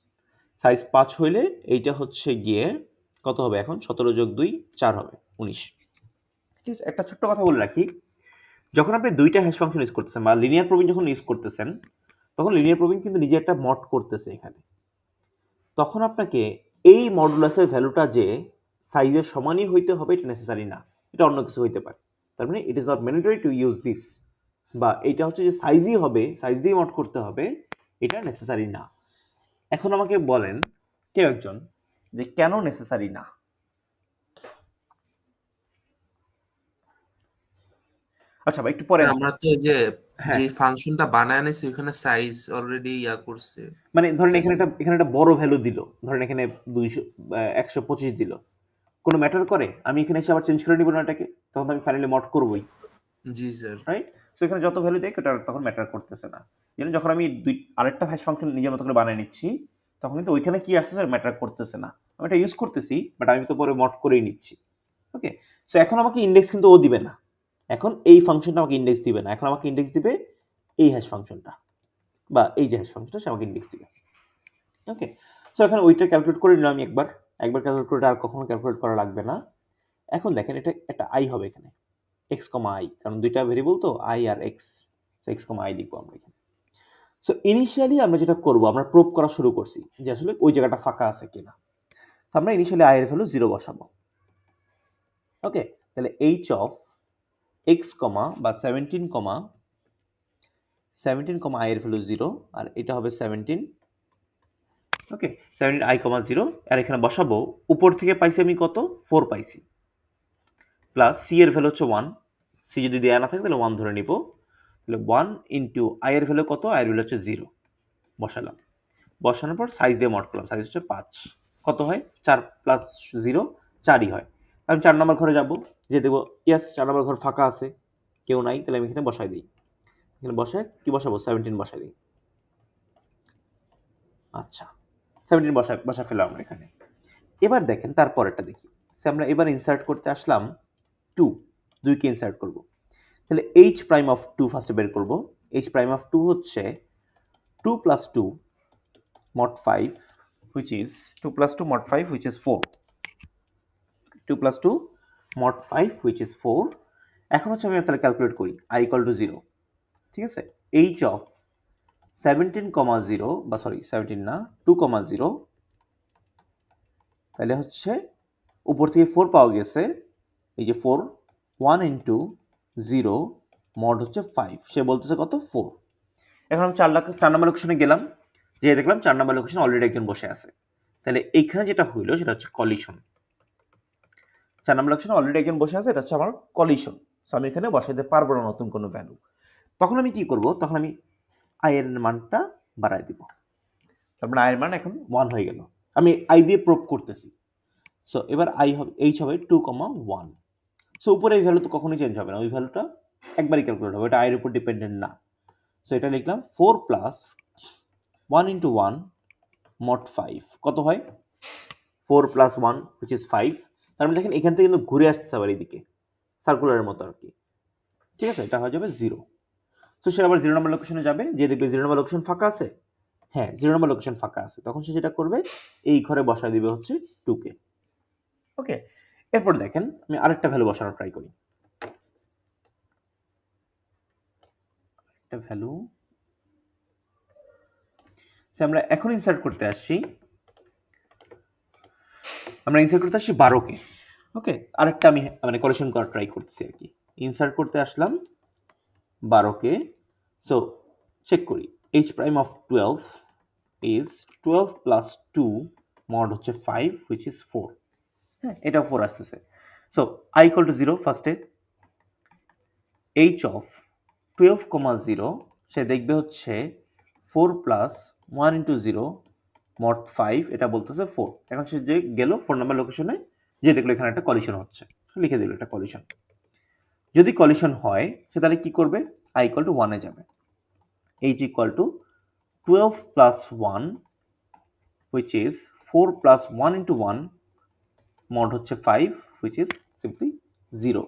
A: সাইজ 5 হইলে এইটা হচ্ছে গিয়ে কত হবে? এখন 17 যোগ 2 4 হবে 19। ঠিক আছে, একটা ছোট্ট কথা বলে রাখি, যখন আপনি দুইটা হ্যাশ ফাংশন ইউজ করতেছেন বা লিনিয়ার প্রোবিং যখন ইউজ করতেছেন, তখন লিনিয়ার প্রোবিং কিন্তু নিজে একটা মড করতেছে এখানে। তখন আপনাকে এই মডুলাসের ভ্যালুটা যে সাইজের সমানই হইতে হবে এটা নেসেসারি না, এটা অন্য কিছু হইতে পারে। তার মানে it is not mandatory to use this, বা এটা হচ্ছে যে সাইজই হবে, সাইজ দিয়ে মড করতে হবে, এটা নেসেসারি না। এখন আমাকে বলেন কেউ একজন যে কেন নেসেসারি না? আচ্ছা ভাই, একটু পরে
E: আমরা তো যে
A: হ্যাঁ।
E: যে ফাংশনটা বানায় নিছি ওখানে সাইজ অলরেডি করছে।
A: মানে ধরেন এখানে একটা বড় ভ্যালু দিল, ধরেন এখানে 200 125 দিল, কোনো ম্যাটার করে? আমি এখানে এসে আবার চেঞ্জ করে নিব না এটাকে? তখন তো আমি ফাইনালি মড করবই,
E: জি স্যার।
A: রাইট? সো এখানে যত ভ্যালু দেয় ওটা তখন ম্যাটার করতেছে না। যেন যখন আমি আরেকটা হ্যাশ ফাংশন নিজের মতো করে বানিয়ে নিচ্ছি, তখন কিন্তু ওইখানে কি আসছে ম্যাটার করতেছে না। আমি এটা ইউজ করতেছি, বাট আমি তো পরে মড করেই নিচ্ছি। ওকে, সো এখন আমাকে ইন্ডেক্স কিন্তু ও দিবে না, এখন এই ফাংশনটা আমাকে ইন্ডেক্স দিবে না, এখন আমাকে ইন্ডেক্স দিবে এই হ্যাশ ফাংশনটা, বা এই যে হ্যাশ ফাংশনটা সে আমাকে ইন্ডেক্স দিবে। ওকে, সো এখানে ওইটা ক্যালকুলেট করে নিলাম একবার ক্যালকুলেট করে আর কখনো ক্যালকুলেট করা লাগবে না। এখন দেখেন এটা একটা আই হবে এখানে, এক্স কমা আই, কারণ দুইটা ভেরিয়েবল তো আই আর এক্স, এক্স কমা আই লিখবো আমরা এখানে। সো ইনিশিয়ালি আমরা যেটা করবো, আমরা প্রুভ করা শুরু করছি যে আসলে ওই জায়গাটা ফাঁকা আছে কিনা। আমরা ইনিশিয়ালি আই এর ভ্যালু 0 বসাবো। ওকে, তাহলে এইচ অফ এক্স কমা বা 17 কমা আই এর ভ্যালু 0, আর এটা হবে 17। ওকে, 17 আই কমা 0, আর এখানে বসাবো উপর থেকে পাইছি আমি কত? 4 পাইছি, প্লাস সি এর ভ্যালু হচ্ছে 1, সি যদি দেয়া না থাকে তাহলে 1 ধরে নিব, তাহলে 1 ইন্টু আই এর ভ্যালু কত? আই এর ভ্যালু হচ্ছে 0, বসালাম। বসানোর পর সাইজ দিয়ে মড করলাম, সাইজ হচ্ছে 5, কত হয়? 4 প্লাস 0 4ই হয়। আমি 4 নম্বর ঘরে যাব, যে দেখবো ইয়াস 4 নম্বর ঘর ফাঁকা আছে, কেউ নাই, তাহলে আমি এখানে বসাই দিই। এখানে বসায় কি বসাবো? 17 বসাই দিই। আচ্ছা, 17 বসা ফেলাম আমরা এখানে। এবার দেখেন তারপরেরটা দেখি, আমরা এবার ইনসার্ট করতে আসলাম 2 কে ইনসার্ট করব। তাহলে এইচ প্রাইম অফ 2 ফার্স্টে বের করব। এইচ প্রাইম অফ 2 হচ্ছে 2 plus 2 mod 5, which is 2 plus 2 mod 5, which is 4. 2 plus 2 mod 5, which is 4. এখন হচ্ছে আমি তাহলে ক্যালকুলেট করি i equal to 0। ঠিক আছে, এইচ অফ 17, 0 বা সরি 17 না 2, 0, তাহলে হচ্ছে উপর থেকে 4 পাওয়া গেছে, এই যে 4, 1 into 0 mod হচ্ছে 5, সে বলতেছে কত? 4। এখন আমি 4 নম্বর লোকেশনে গেলাম, যে দেখলাম 4 নম্বর লোকেশনে অলরেডি একজন বসে আছে, তাহলে এইখানে যেটা হইলো সেটা হচ্ছে কলিশন। 4 নম্বর লোকেশনে অলরেডি একজন বসে আছে, এটা হচ্ছে আমার কলিশন। সো আমি এখানে বসাইতে পারবো না নতুন কোনো ভ্যালু। তখন আমি কি করব? তখন আমি আই এর মানটা বাড়াই দিব, তারপরে আই এর মান এখন 1 হয়ে গেল। আমি আই দিয়ে প্রুভ করতেছি। সো এবার আই হবে, এইচ হবে 2, 1। সো উপরে এই ভ্যালু তো কখনোই চেঞ্জ হবে না, ওই ভ্যালুটা একবারই ক্যালকুলেট হবে, এটা আই এর উপর ডিপেন্ডেন্ট না। সো এটা লিখলাম 4 প্লাস 1 into 1 mod 5, কত হয়? 4 plus 1, which is 5। তার মানে দেখেন এখান থেকে কিন্তু ঘুরে আসছে আবার এইদিকে, সার্কুলারের মতো আর কি। ঠিক আছে, এটা হয়ে যাবে 0। তো সে আবার 0 নম্বর লোকেশনে যাবে, যে দেখবে 0 নম্বর লোকেশন ফাঁকা আছে, হ্যাঁ 0 নম্বর লোকেশন ফাঁকা আছে, তখন সে যেটা করবে এই ঘরে বসায় দিবে হচ্ছে 2 কে। ওকে, এরপর দেখেন আমি আরেকটা ভ্যালু বসানোর ট্রাই করি। একটা ভ্যালু আমরা এখন ইনসার্ট করতে আসছি, আমরা ইনসার্ট করতে আসছি 12 কে। ওকে, আরেকটা আমি মানে কলিশন করা ট্রাই করতেছি আর কি। ইনসার্ট করতে আসলাম 12কে, সো চেক করি h prime of 12 is 12 plus 2 mod হচ্ছে 5 হুইচ ইজ 4। হ্যাঁ, এটা 4 আসতেছে। সো i ইকুয়াল টু 0 ফার্স্টে h অফ 12, 0 সে দেখবে হচ্ছে 4 প্লাস 1 ইন্টু 0 মড 5, এটা বলতেছে 4। এখন সে যে গেল 4 নাম্বার লোকেশনে, যে দেখলো এখানে একটা কলিশন হচ্ছে, লিখে দিল একটা কলিশন। যদি কলিশন হয় সে তাহলে কি করবে, i ইকুয়াল টু 1 এ যাবে, h equal to 12 plus 1 which is 4 plus 1 into 1 mod হচ্ছে 5 which is simply 0।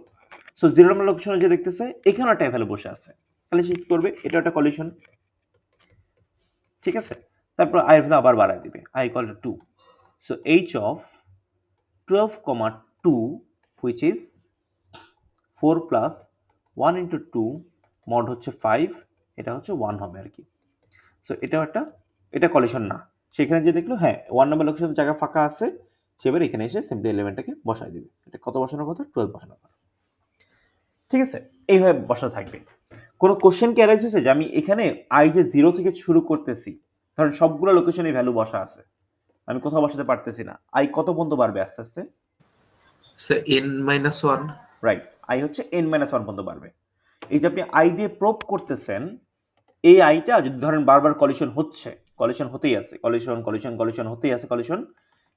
A: সো 0 নম্বর লোকেশনে যে দেখতেছে এখানে একটা ভ্যালু বসে আছে, তাহলে সে কি করবে, এটা একটা কলিশন, ঠিক আছে। তারপর i এর ভ্যালু আবার বাড়ায় দিবে, i equal to 2। So h of 12, 2 which is 4 plus 1 into 2 mod হচ্ছে 5, এটা হচ্ছে 1 হবে আর কি। সো এটা কলিশন না, সেখানে যে দেখলো হ্যাঁ 1 নম্বর লোকেশন জায়গা ফাঁকা আছে, সেবার এখানে এসে সিম্পলি এলিমেন্টটাকে বসায় দিবে। এটা কত বসানোর কথা, 12 বসানোর কথা, ঠিক আছে। এইভাবে বসা থাকবে। কোনো কোশ্চেন কি অ্যারাইজ হয়েছে যে আমি এখানে i যে 0 থেকে শুরু করতেছি, ধরেন সবগুলো লোকেশনে ভ্যালু বসা আছে, আমি কোথাও বসাতে পারতেছি না, i কত পর্যন্ত বাড়বে আস্তে আস্তে,
E: স্যার n-1।
A: রাইট, i হচ্ছে n-1 পর্যন্ত বাড়বে। এই যে আপনি i দিয়ে প্রোব করতেছেন, এই আইটা যদি ধরেন বারবার কলিশন হচ্ছে, কলিশন হতেই আছে, কলিশন হতেই আছে, কলিশন,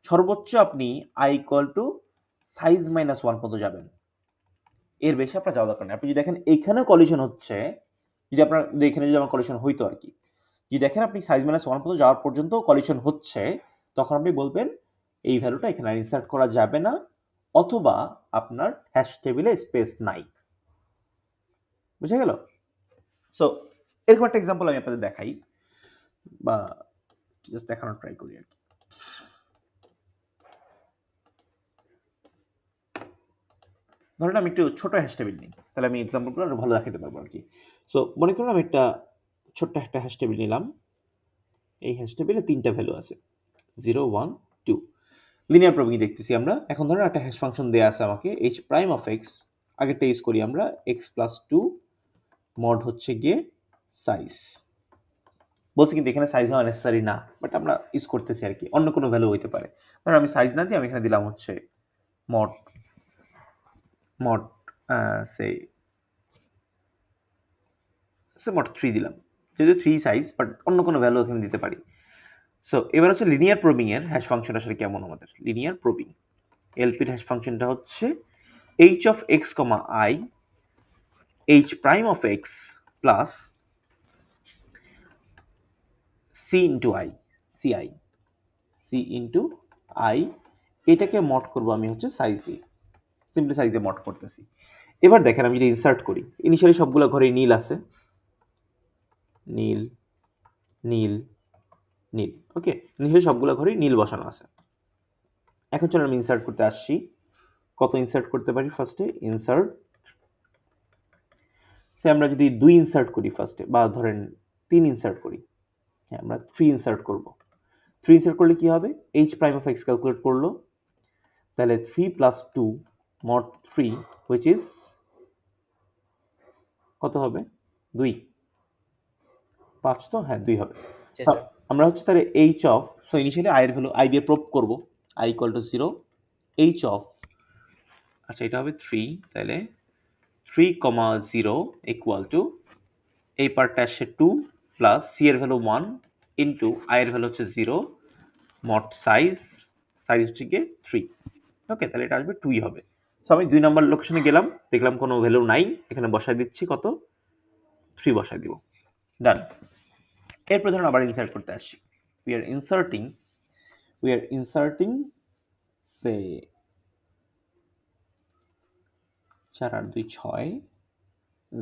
A: সর্বোচ্চ আপনি i ইকুয়াল টু সাইজ -1 পর্যন্ত যাবেন, এর বেশি আপনার যাওয়া দরকার নেই। আপনি যদি দেখেন এইখানেও কলিশন হচ্ছে, যদি আপনার এখানে যদি আমার কলিশন হইতো আর কি, যদি দেখেন আপনি সাইজ -1 পর্যন্ত যাওয়ার পর্যন্ত কলিশন হচ্ছে, তখন আপনি বলবেন এই ভ্যালুটা এখানে ইনসার্ট করা যাবে না, অথবা আপনার হ্যাশ টেবিলে স্পেস নাই। বুঝে গেল? সো এরকম একটা এক্সাম্পল আমি আপনাদের দেখাই, বা জাস্ট দেখানোর ট্রাই করি আর কি। ধরেন আমি একটু ছোট হ্যাশ টেবিল নিই, তাহলে আমি এক্সাম্পলগুলো আরো ভালো দেখাতে পারবো আর কি। সো মনে করুন আমি ছোট্ট একটা হ্যাশ টেবিল নিলাম, এই হ্যাশ টেবিলে 3টা ভ্যালু আছে, 0, 1, 2। লিনিয়ার প্রোবিং দেখতেছি আমরা। এখন ধরেন একটা হ্যাশ ফাংশন দেয়া আছে আমাকে, h প্রাইম অফ x, আগেরটা ইউজ করি আমরা, x প্লাস 2 মড হচ্ছে গিয়ে সাইজ। বলছি কিন্তু এখানে সাইজ হওয়া নেসেসারি না, বাট আমরা ইউজ করতেছি আর কি, অন্য কোনো ভ্যালু হইতে পারে। ধরুন আমি সাইজ না দিয়ে আমি এখানে দিলাম হচ্ছে মড মড 3 দিলাম, যেহেতু 3 সাইজ, বাট অন্য কোনো ভ্যালু এখানে দিতে পারি। সো এবার হচ্ছে লিনিয়ার প্রোবিং এর হ্যাশ ফাংশন আসলে কেমন আমাদের। লিনিয়ার প্রোবিং এলপির হ্যাশ ফাংশনটা হচ্ছে h of x, i, h prime of x plus c into i, c into i, এটাকে মড করবো আমি হচ্ছে সাইজ দিয়ে, সিম্পলি সাইজ দিয়ে মড করতেছি। এবার দেখেন আমি যদি ইনসার্ট করি, ইনিশিয়ালি সবগুলো ঘরে নীল আছে, নীল নীল নীল, ওকে, ইনিশিয়ালি সবগুলো ঘরে নীল বসানো আছে। এখন চলো আমি ইনসার্ট করতে আসছি। কত ইনসার্ট করতে পারি, ফার্স্টে ইনসার্ট, সে আমরা যদি 2 ইনসার্ট করি ফার্স্টে, বা ধরেন 3 ইনসার্ট করি, হ্যাঁ আমরা 3 ইনসার্ট করব। 3 ইনসার্ট করলে কি হবে, h prime of x calculate করলো, তাহলে 3 প্লাস 2 মড 3 which is কত হবে, 2, 5 তো, হ্যাঁ 2 হবে। আমরা হচ্ছে তাহলে h of, so initially i এর ভ্যালু i দিয়ে প্রোব করব, i equal to 0, h of, আচ্ছা এটা হবে 3, তাহলে 3, 0 ইকুয়াল টু, এই পার্টটা আসছে 2 প্লাস c এর ভ্যালু 1 ইন্টু i এর ভ্যালু হচ্ছে 0 মড সাইজ হচ্ছে গিয়ে 3, ওকে, তাহলে এটা আসবে 2 হবে। সো আমি 2 নাম্বার লোকেশনে গেলাম, দেখলাম কোনো ভ্যালু নাই, এখানে বসায় দিচ্ছি কত, 3 বসায় দিব, ডান। এরপর ধরুন আবার ইনসার্ট করতে আসছি, we are inserting সে 4 আর 2 6,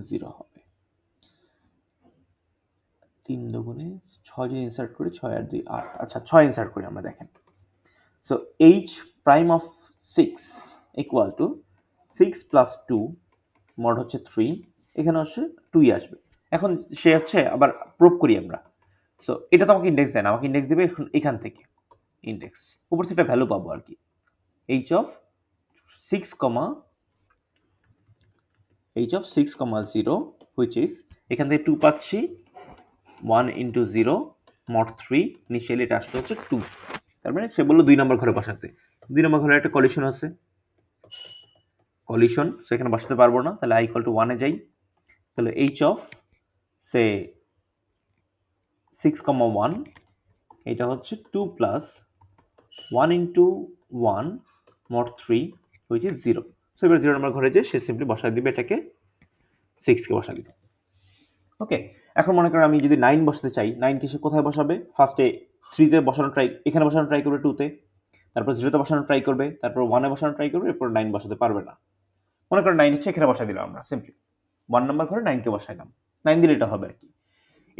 A: 0 হবে, 3 দুগুণে 6 যদি ইনসার্ট করি, 6 আর 2 8, আচ্ছা 6 ইনসার্ট করি আমরা, দেখেন। So h prime of 6 equal to 6 plus 2 mod হচ্ছে 3, এখানে হচ্ছে 2ই আসবে। এখন সে হচ্ছে আবার প্রুভ করি আমরা, সো এটা তো আমাকে ইন্ডেক্স দেয় না, আমাকে ইন্ডেক্স দিবে এখান থেকে, ইন্ডেক্স উপর থেকে একটা ভ্যালু পাবো আর কি, h of h of 6, 0 which is এখান থেকে 2 পাচ্ছি 1 into 0 mod 3 ইনিশিয়ালি এটা আসলে হচ্ছে 2 তার মানে সে বললো 2 নম্বর ঘরে বসাতে 2 নম্বর ঘরে একটা কলিশন আছে কলিশন সেখানে বসাতে পারবো না তাহলে i equal to 1 এ যাই তাহলে h of সে 6, 1 এটা হচ্ছে 2 plus 1 into 1 mod 3 which is 0 so এবার 0 নম্বর ঘরে যে সে সিম্পলি বসায় দিবে এটাকে 6 কে বসায় দিবে ওকে এখন মনে করেন আমি যদি 9 বসাতে চাই 9 কে সে কোথায় বসাবে ফার্স্টে 3 তে বসানো ট্রাই এখানে বসানো ট্রাই করবে 2 তে তারপর 0 তে বসানো ট্রাই করবে তারপর 1 এ বসানো ট্রাই করবে এরপর 9 বসাতে পারবে না মনে করেন 9 হচ্ছে এখানে বসাই দিলাম আমরা সিম্পলি 1 নম্বর ঘরে 9 কে বসাইলাম 9 দিলে এটা হবে আর কি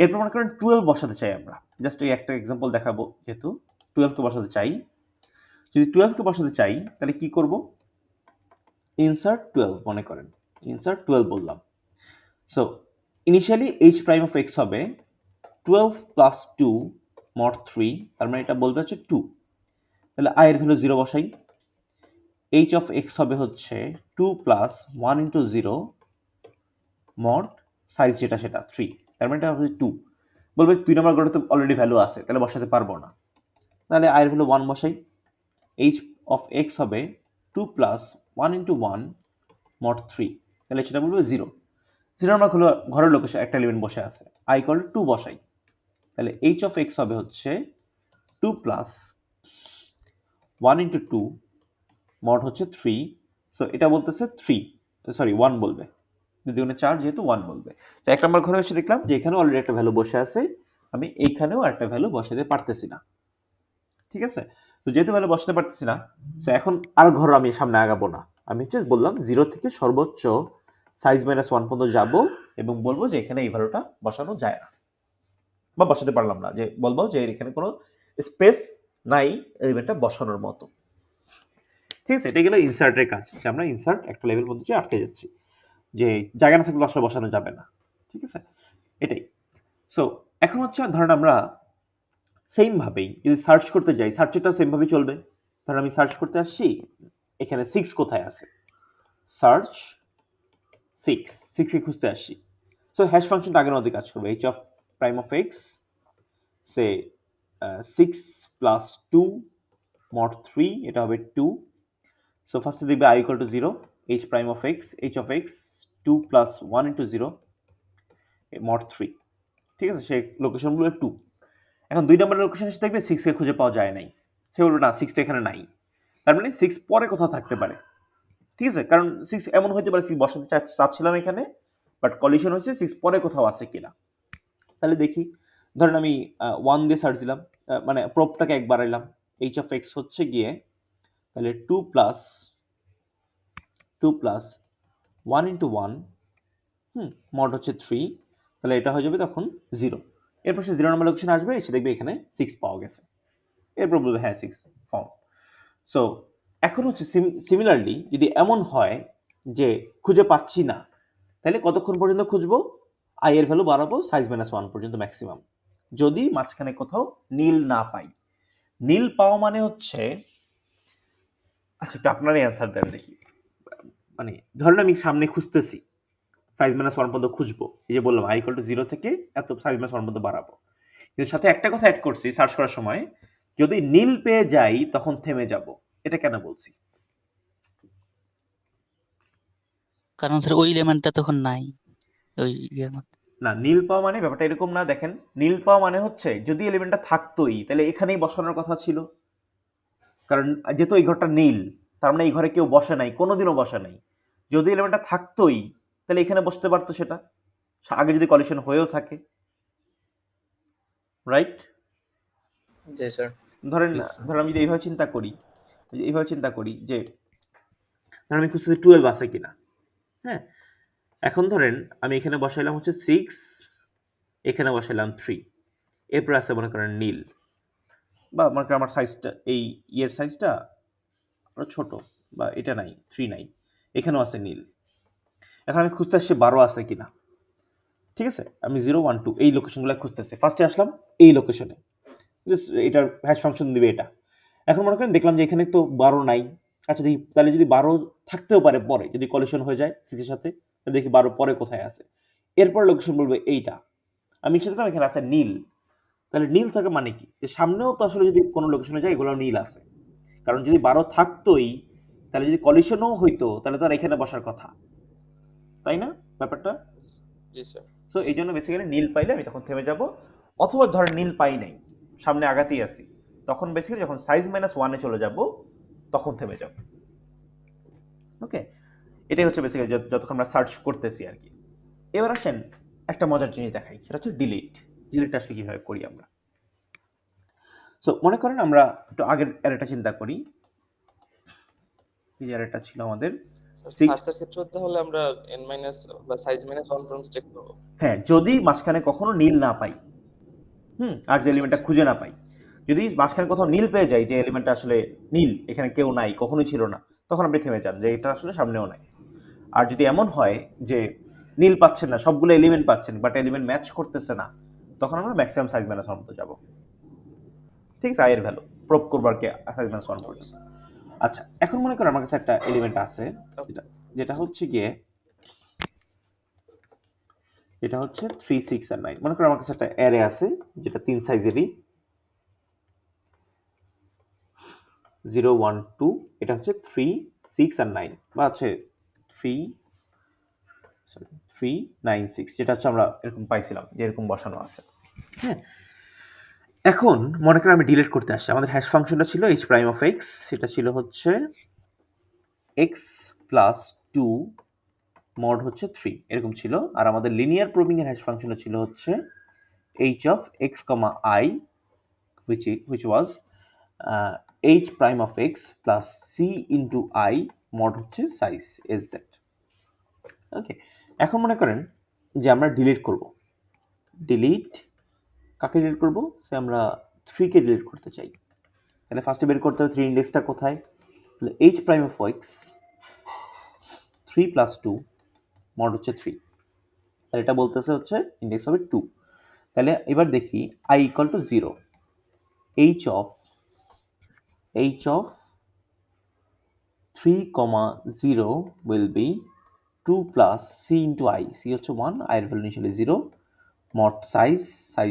A: এরপর মনে করেন 12 বসাতে চাই আমরা জাস্ট এই একটা एग्जांपल দেখাবো যেহেতু 12 কে বসাতে চাই যদি 12 কে বসাতে চাই তাহলে কি করব ইনসার্ট 12 মনে করেন ইনসার্ট 12 বললাম so initially h prime of x হবে 12 প্লাস 2 mod 3 তার মানে এটা বলবে হচ্ছে 2 তাহলে i এর ভ্যালু 0 বসাই h অফ x হবে হচ্ছে 2 প্লাস 1 into 0 mod সাইজ যেটা সেটা 3 তার মানে এটা হবে 2 বলবে 2 নম্বর ঘরে তো অলরেডি ভ্যালু আছে তাহলে বসাতে পারবো না তাহলে i এর ভ্যালু 1 বসাই h অফ x হবে 2 প্লাস 1 into 1 mod 3 তাহলে সেটা বলবে 0 0 নম্বর ঘরের লোকেশন একটা এলিমেন্ট বসে আছে i equal to 2 বসাই তাহলে h অফ x হবে হচ্ছে 2 প্লাস 1 into 2 mod হচ্ছে 3 সো এটা বলতেছে 3 সরি 1 বলবে যদি ওখানে 4 যেহেতু 1 বলবে তো এক নম্বর ঘরে এসে দেখলাম যে এখানে অলরেডি একটা ভ্যালু বসে আছে আমি এইখানেও একটা ভ্যালু বসাতে পারতেছি না ঠিক আছে তো যেহেতু ভ্যালু বসাতে পারতেছি না সো এখন আর ঘর আমি সামনে আগাবো না আমি হচ্ছে বললাম 0 থেকে সর্বোচ্চ সাইজ -1 পর্যন্ত যাব এবং বলবো যে এখানে এই ভ্যালুটা বসানো যায় না বা বসাতে পারলাম না যে বলবো যে এখানে কোনো স্পেস নাই এলিমেন্টটা বসানোর মতো ঠিক আছে এটা গেল ইনসার্টের কাজ যে আমরা ইনসার্ট একটা লেভেল পর্যন্ত আটকে যাচ্ছি যে জায়গা না থাকলে আসলে বসানো যাবে না ঠিক আছে এটাই সো এখন হচ্ছে ধরেন আমরা সেম ভাবেই যদি সার্চ করতে যাই সার্চটা সেম ভাবেই চলবে ধরেন আমি সার্চ করতে আসছি এখানে 6 কোথায় আছে সার্চ 6 এ খুঁজতে আসছি সো হ্যাশ ফাংশনটা আগের মতোই কাজ করবে h of prime of x say 6 plus 2 mod 3 এটা হবে 2 সো ফার্স্টে দিবে i equal to 0 h prime of x h of x 2 plus 1 into 0 mod 3 ঠিক আছে সেই লোকেশন বলবে 2 এখন 2 নম্বরের লোকেশন এসে দেখবে 6 কে খুঁজে পাওয়া যায় নাই সে বলবে না 6 টা এখানে নাই তার মানে 6 পরে কোথাও থাকতে পারে ঠিক আছে কারণ 6 এমন হতে পারে 6 বসাতে চাচ্ছিলাম এখানে বাট কলিশন হয়েছে 6 পরে কোথাও আছে কিনা তাহলে দেখি ধরেন আমি 1 দিয়ে সার্চ দিলাম মানে প্রবটাকে একবার বাড়াইলাম h অফ x হচ্ছে গিয়ে তাহলে 2 প্লাস 1 into 1 mod হচ্ছে 3 তাহলে এটা হয়ে যাবে তখন 0 এরপর সে 0 নম্বর লোকেশন আসবে এসে দেখবে এখানে 6 পাওয়া গেছে এরপর বলবে হ্যাঁ 6 ফাউন্ড সো এখন হচ্ছে সিমিলারলি যদি এমন হয় যে খুঁজে পাচ্ছি না তাহলে কতক্ষণ পর্যন্ত খুঁজবো i এর ভ্যালু বাড়াবো সাইজ -1 পর্যন্ত ম্যাক্সিমাম যদি মাঝখানে কোথাও নীল না পাই নীল পাওয়া মানে হচ্ছে আচ্ছা একটু আপনারই অ্যান্সার দেন দেখি মানে ধরেন আমি সামনে খুঁজতেছি সাইজ -1 পর্যন্ত খুঁজবো এই যে বললাম i equal to 0 থেকে এত সাইজ -1 পর্যন্ত বাড়াবো কিন্তু সাথে একটা কথা অ্যাড করছি সার্চ করার সময় যদি নীল পেয়ে যাই তখন থেমে যাব এটা কেন বলছি
G: কারণ স্যার ওই এলিমেন্টটা তখন নাই ওই ইয়ের মধ্যে
A: না নীল পাওয়া মানে ব্যাপারটা এরকম না দেখেন নীল পাওয়া মানে হচ্ছে যদি এলিমেন্টটা থাকতোই তাহলে এখানেই বসানোর কথা ছিল কারণ যেহেতু এই ঘরটা নীল তার মানে এই ঘরে কেউ বসে নাই কোনোদিনও বসে নাই যদি এলিমেন্টটা থাকতোই তাহলে এখানে বসতে পারতো সেটা আগে যদি কলিশন হয়েও থাকে রাইট
C: জি স্যার
A: ধরেন আমি যদি এইভাবে চিন্তা করি যে ধরেন আমি খুঁজতেছি 12 আছে কিনা হ্যাঁ এখন ধরেন আমি এখানে বসাইলাম হচ্ছে 6 এখানে বসাইলাম 3 এরপর আছে মনে করেন নীল বা মনে করেন আমার সাইজটা এই ইয়ের সাইজটা আরো ছোট বা এটা নাই 3 নাই এখানেও আছে নীল এখন আমি খুঁজতে আসছি 12 আছে কিনা ঠিক আছে আমি 0 1 2 এই লোকেশনগুলো খুঁজতেছি ফার্স্টে আসলাম এই লোকেশনে এটার হ্যাশ ফাংশন দিবে এটা এখন মনে করেন দেখলাম যে এখানে তো 12 নাই আচ্ছা দেখি, তাহলে যদি 12 থাকতেও পারে পরে, যদি কলিশন হয়ে যায় 6 এর সাথে, তাহলে দেখি 12 পরে কোথায় আছে। এরপর লোকেশন বলবে এইটা। আমি নিশ্চিত করলাম এখানে আছে নীল। তাহলে নীল থাকে মানে কি, যে সামনেও তো আসলে যদি কোনো লোকেশনে যায় এগুলো নীল আছে, কারণ যদি 12 থাকতোই তাহলে যদি কলিশনও হইতো তাহলে তো আর এখানে বসার কথা, তাই না ব্যাপারটা?
C: জি স্যার।
A: সো এই জন্য বেসিক্যালি নীল পাইলে আমি তখন থেমে যাব, অথবা ধরেন নীল পাই নাই, সামনে আগাতেই আছি, তখন বেসিক্যালি যখন সাইজ -1 এ চলে যাব তখন থেমে যাব। ওকে, এটাই হচ্ছে বেসিক্যালি যতক্ষণ আমরা সার্চ করতেছি আর কি। এবার আসেন একটা মজার জিনিস দেখাই, সেটা হচ্ছে ডিলিট। ডিলিটটা আসলে কিভাবে করি আমরা। সো মনে করেন আমরা একটু আগের অ্যারেটা চিন্তা করি। এই অ্যারেটা ছিল আমাদের
C: সার্চের ক্ষেত্রে তাহলে আমরা n মাইনাস বা সাইজ -1 পর্যন্ত চেক করব।
A: হ্যাঁ, যদি মাঝখানে কখনো নীল না পাই, আর যে এলিমেন্টটা খুঁজে না পাই, যদি মাঝখানে কোথাও নীল পেয়ে যাই যে এলিমেন্টটা আসলে নীল, এখানে কেউ নাই, কখনোই ছিল না, তখন আপনি থেমে যান যে এটা আসলে সামনেও নাই। আর যদি এমন হয় যে নীল পাচ্ছেন না, সবগুলো এলিমেন্ট পাচ্ছেন বাট এলিমেন্ট ম্যাচ করতেছে না, তখন আমরা ম্যাক্সিমাম সাইজ -1 পর্যন্ত যাব। ঠিক আছে, আয়ের ভ্যালু প্রব করব আর কি সাইজ -1 পর্যন্ত। আচ্ছা, এখন মনে করেন আমার কাছে একটা এলিমেন্ট আছে যেটা হচ্ছে গিয়ে, এটা হচ্ছে 3, 6 আর 9। মনে করেন আমার কাছে একটা অ্যারে আছে যেটা 3 সাইজেরই, 0, 1, 2, এটা হচ্ছে 3, 6 আর 9, বা হচ্ছে 3, 9, 6, যেটা হচ্ছে আমরা এরকম পাইছিলাম যে এরকম বসানো আছে। হ্যাঁ, এখন মনে করেন আমি ডিলিট করতে আসছি। আমাদের হ্যাশ ফাংশনটা ছিল h প্রাইম অফ x, এটা ছিল হচ্ছে x প্লাস 2 মড হচ্ছে 3 এরকম ছিল। আর আমাদের লিনিয়ার প্রোবিং এর হ্যাশ ফাংশনটা ছিল হচ্ছে h of x, i which was h prime of x plus c into i mod হচ্ছে সাইজ sz। ওকে, এখন মনে করেন যে আমরা ডিলিট করব। ডিলিট কাকে ডিলিট করব? সে আমরা 3 কে ডিলিট করতে চাই। তাহলে ফার্স্টে বের করতে হবে 3 ইন্ডেক্সটা কোথায়। তাহলে h prime of x 3 plus 2 mod হচ্ছে 3, তাহলে এটা বলতেছে হচ্ছে ইন্ডেক্স হবে 2। তাহলে এবার দেখি i equal to 0, h of 3, 0 will be 2 plus c into i, c হচ্ছে 1, i এর ভ্যালু ইনিশিয়ালি 0, mod সাইজ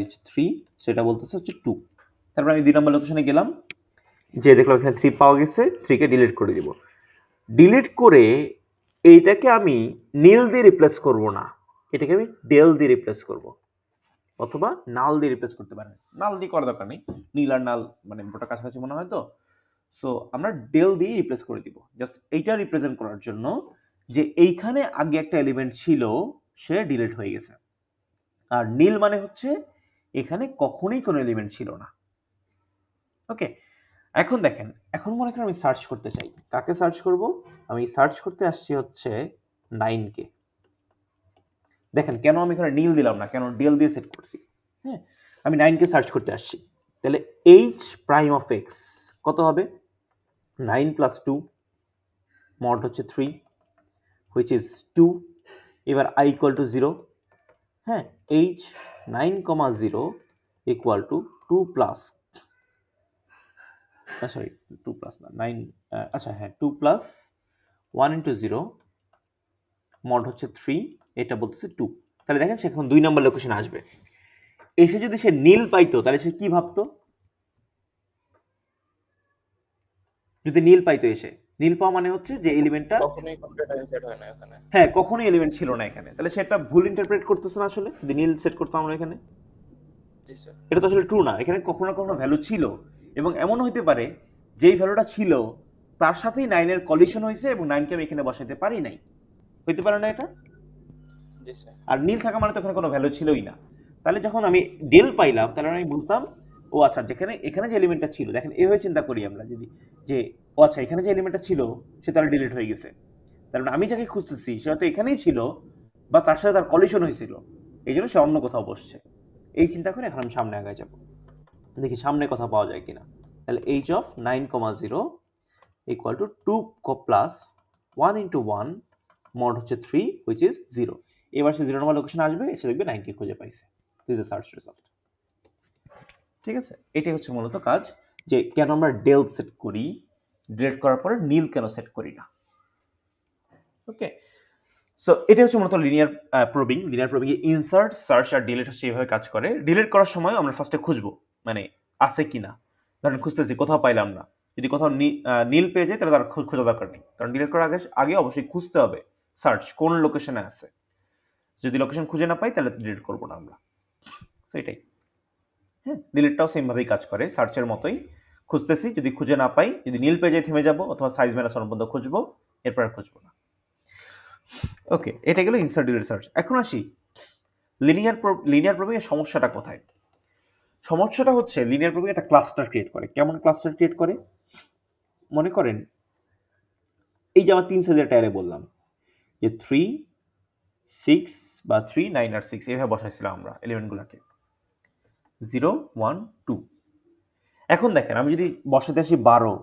A: হচ্ছে 3, সেটা বলতেছে হচ্ছে 2। তারপর আমি 2 নম্বর লোকেশনে গেলাম, যে দেখলাম এখানে 3 পাওয়া গেছে, 3 কে ডিলিট করে দিব। ডিলিট করে এইটাকে আমি নীল দিয়ে রিপ্লেস করব না, এটাকে আমি ডেল দিয়ে রিপ্লেস করব, অথবা নাল দিয়ে রিপ্লেস করতে পারেন। নাল দিয়ে করার দরকার নেই, নীল আর নাল মানে মোটা কাছাকাছি মনে হয় তো। সো আমরা ডেল দিয়ে রিপ্লেস করে দিব, জাস্ট এইটা রিপ্রেজেন্ট করার জন্য যে এইখানে আগে একটা এলিমেন্ট ছিল সে ডিলিট হয়ে গেছে। আর নীল মানে হচ্ছে এখানে কখনোই কোনো এলিমেন্ট ছিল না। ওকে, এখন দেখেন, এখন মনে করেন আমি সার্চ করতে চাই, কাকে সার্চ করব? আমি সার্চ করতে আসছি হচ্ছে 9 কে। দেখেন কেন আমি এখানে নীল দিলাম না, কেন ডেল দিয়ে সেট করছি। হ্যাঁ, আমি 9 কে সার্চ করতে আসছি। তাহলে h প্রাইম অফ x কত হবে? 9 plus 2 mod হচ্ছে 3 which is 2। এবার i equal to 0। হ্যাঁ, h 9, 0 equal to 2 plus, sorry 2 plus না 9, আচ্ছা হ্যাঁ 2 plus 1 into 0 mod হচ্ছে 3, এটা বলতেছে 2। তাহলে দেখেন সে এখন 2 নম্বর লোকেশনে আসবে। এসে যদি সে নীল পাইতো তাহলে সে কি ভাবতো? যদি নীল পাইতো, এসে নীল পাওয়া মানে হচ্ছে যে এলিমেন্টটা
C: কখনোই কমপ্লিট সেট হয় না এখানে।
A: হ্যাঁ, কখনোই এলিমেন্ট ছিল না এখানে, তাহলে সেটা ভুল ইন্টারপ্রেট করতেছে না আসলে। যদি নীল সেট করতাম আমরা এখানে,
C: জি স্যার।
A: এটা তো আসলে ট্রু না, এখানে কখনো না কখনো ভ্যালু ছিল, এবং এমন হইতে পারে যেই ভ্যালুটা ছিল তার সাথেই 9 এর কলিশন হয়েছে এবং 9 কে আমি এখানে বসাইতে পারি নাই, হইতে পারে না এটা?
C: জি স্যার।
A: আর নীল থাকা মানে তো এখানে কোনো ভ্যালু ছিলই না। তাহলে যখন আমি ডেল পাইলাম তাহলে আমি বুঝতাম ও আচ্ছা, যেখানে এখানে যে এলিমেন্টটা ছিল, দেখেন এভাবে চিন্তা করি আমরা যদি, যে ও আচ্ছা এখানে যে এলিমেন্টটা ছিল সে তাহলে ডিলিট হয়ে গেছে, তার মানে আমি যাকে খুঁজতেছি সে হয়তো এখানেই ছিল বা তার সাথে তার কলিশন হয়েছিল, এই জন্য সে অন্য কোথাও বসছে। এই চিন্তা করে এখন আমি সামনে আগায় যাব, দেখি সামনে কথা পাওয়া যায় কিনা। তাহলে h of 9, 0 equal to 2 plus 1 into 1 mod হচ্ছে 3 which is 0। এবার সে 0 নম্বর লোকেশন আসবে, এসে দেখবে 9 কে খুঁজে পাইছে। This is search result. ঠিক আছে, এটাই হচ্ছে মূলত কাজ, যে কেন আমরা ডেল সেট করি ডিলিট করার পরে নীল কেন সেট করি না? ওকে, সো এটা হচ্ছে মূলত লিনিয়ার প্রবিং। লিনিয়ার প্রবিং এ ইনসার্ট, সার্চ আর ডিলিট হচ্ছে এইভাবে কাজ করে। ডিলিট করার সময় আমরা ফার্স্টে খুঁজবো মানে আছে কিনা, ধরেন খুঁজতেছি কোথাও পাইলাম না, যদি কোথাও নীল পেয়ে যায় তাহলে তার খোঁজা দরকার নেই, কারণ ডিলিট করার আগে অবশ্যই খুঁজতে হবে সার্চ কোন লোকেশনে আছে। যদি লোকেশন খুঁজে না পাই তাহলে ডিলিট করবো না আমরা। সো এটাই, হ্যাঁ, ডিলিটটাও সেম ভাবেই কাজ করে, সার্চের মতোই খুঁজতেছি, যদি খুঁজে না পাই, যদি নীল পেয়ে যায় থেমে যাবো, অথবা সাইজ -1 পর্যন্ত খুঁজবো, এরপর আর খুঁজবো না। ওকে, এটা গেল ইনসার্ট ডিলিট সার্চ। এখন আসি লিনিয়ার প্রোগ্রামিং এর সমস্যাটা কোথায়। সমস্যাটা হচ্ছে লিনিয়ার প্রোগ্রামিং একটা ক্লাস্টার ক্রিয়েট করে। কেমন ক্লাস্টার ক্রিয়েট করে? মনে করেন এই যে আমার 3 সাইজের একটা অ্যারে বললাম যে 3, 6 বা 3, 9 আর 6 এইভাবে বসাইছিলাম আমরা এলিমেন্টগুলোকে 0, 1, 2। এখন দেখেন আমি যদি বসাতে আসি 12,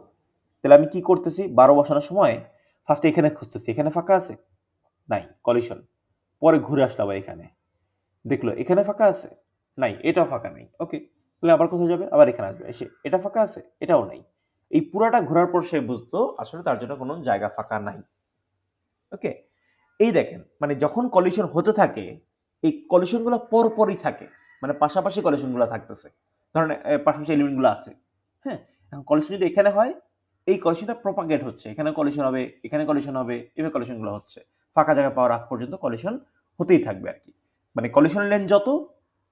A: তাহলে আমি কি করতেছি? 12 বসানোর সময় ফার্স্টে এখানে খুঁজতেছি, এখানে ফাঁকা আছে? নাই, কলিশন। পরে ঘুরে আসলো আবার এখানে, দেখলো এখানে ফাঁকা আছে? নাই, এটাও ফাঁকা নাই। ওকে, তাহলে আবার কোথায় যাবে? আবার এখানে আসবে, এসে এটা ফাঁকা আছে? এটাও নাই। এই পুরাটা ঘোরার পর সে বুঝতো আসলে তার জন্য কোনো জায়গা ফাঁকা নাই। ওকে, এই দেখেন মানে যখন কলিশন হতে থাকে এই কলিশনগুলো পরপরই থাকে, মানে পাশাপাশি কলিশনগুলো থাকতেছে, ধরেন পাশাপাশি এলিমেন্টগুলো আছে। হ্যাঁ, এখন কলিশন যদি এখানে হয়, এই কলিশনটা প্রপাগেট হচ্ছে, এখানে কলিশন হবে, এখানে কলিশন হবে, এভাবে কলিশনগুলো হচ্ছে, ফাঁকা জায়গা পাওয়ার আগ পর্যন্ত কলিশন হতেই থাকবে আর কি। মানে কলিশনের লেন্থ যত,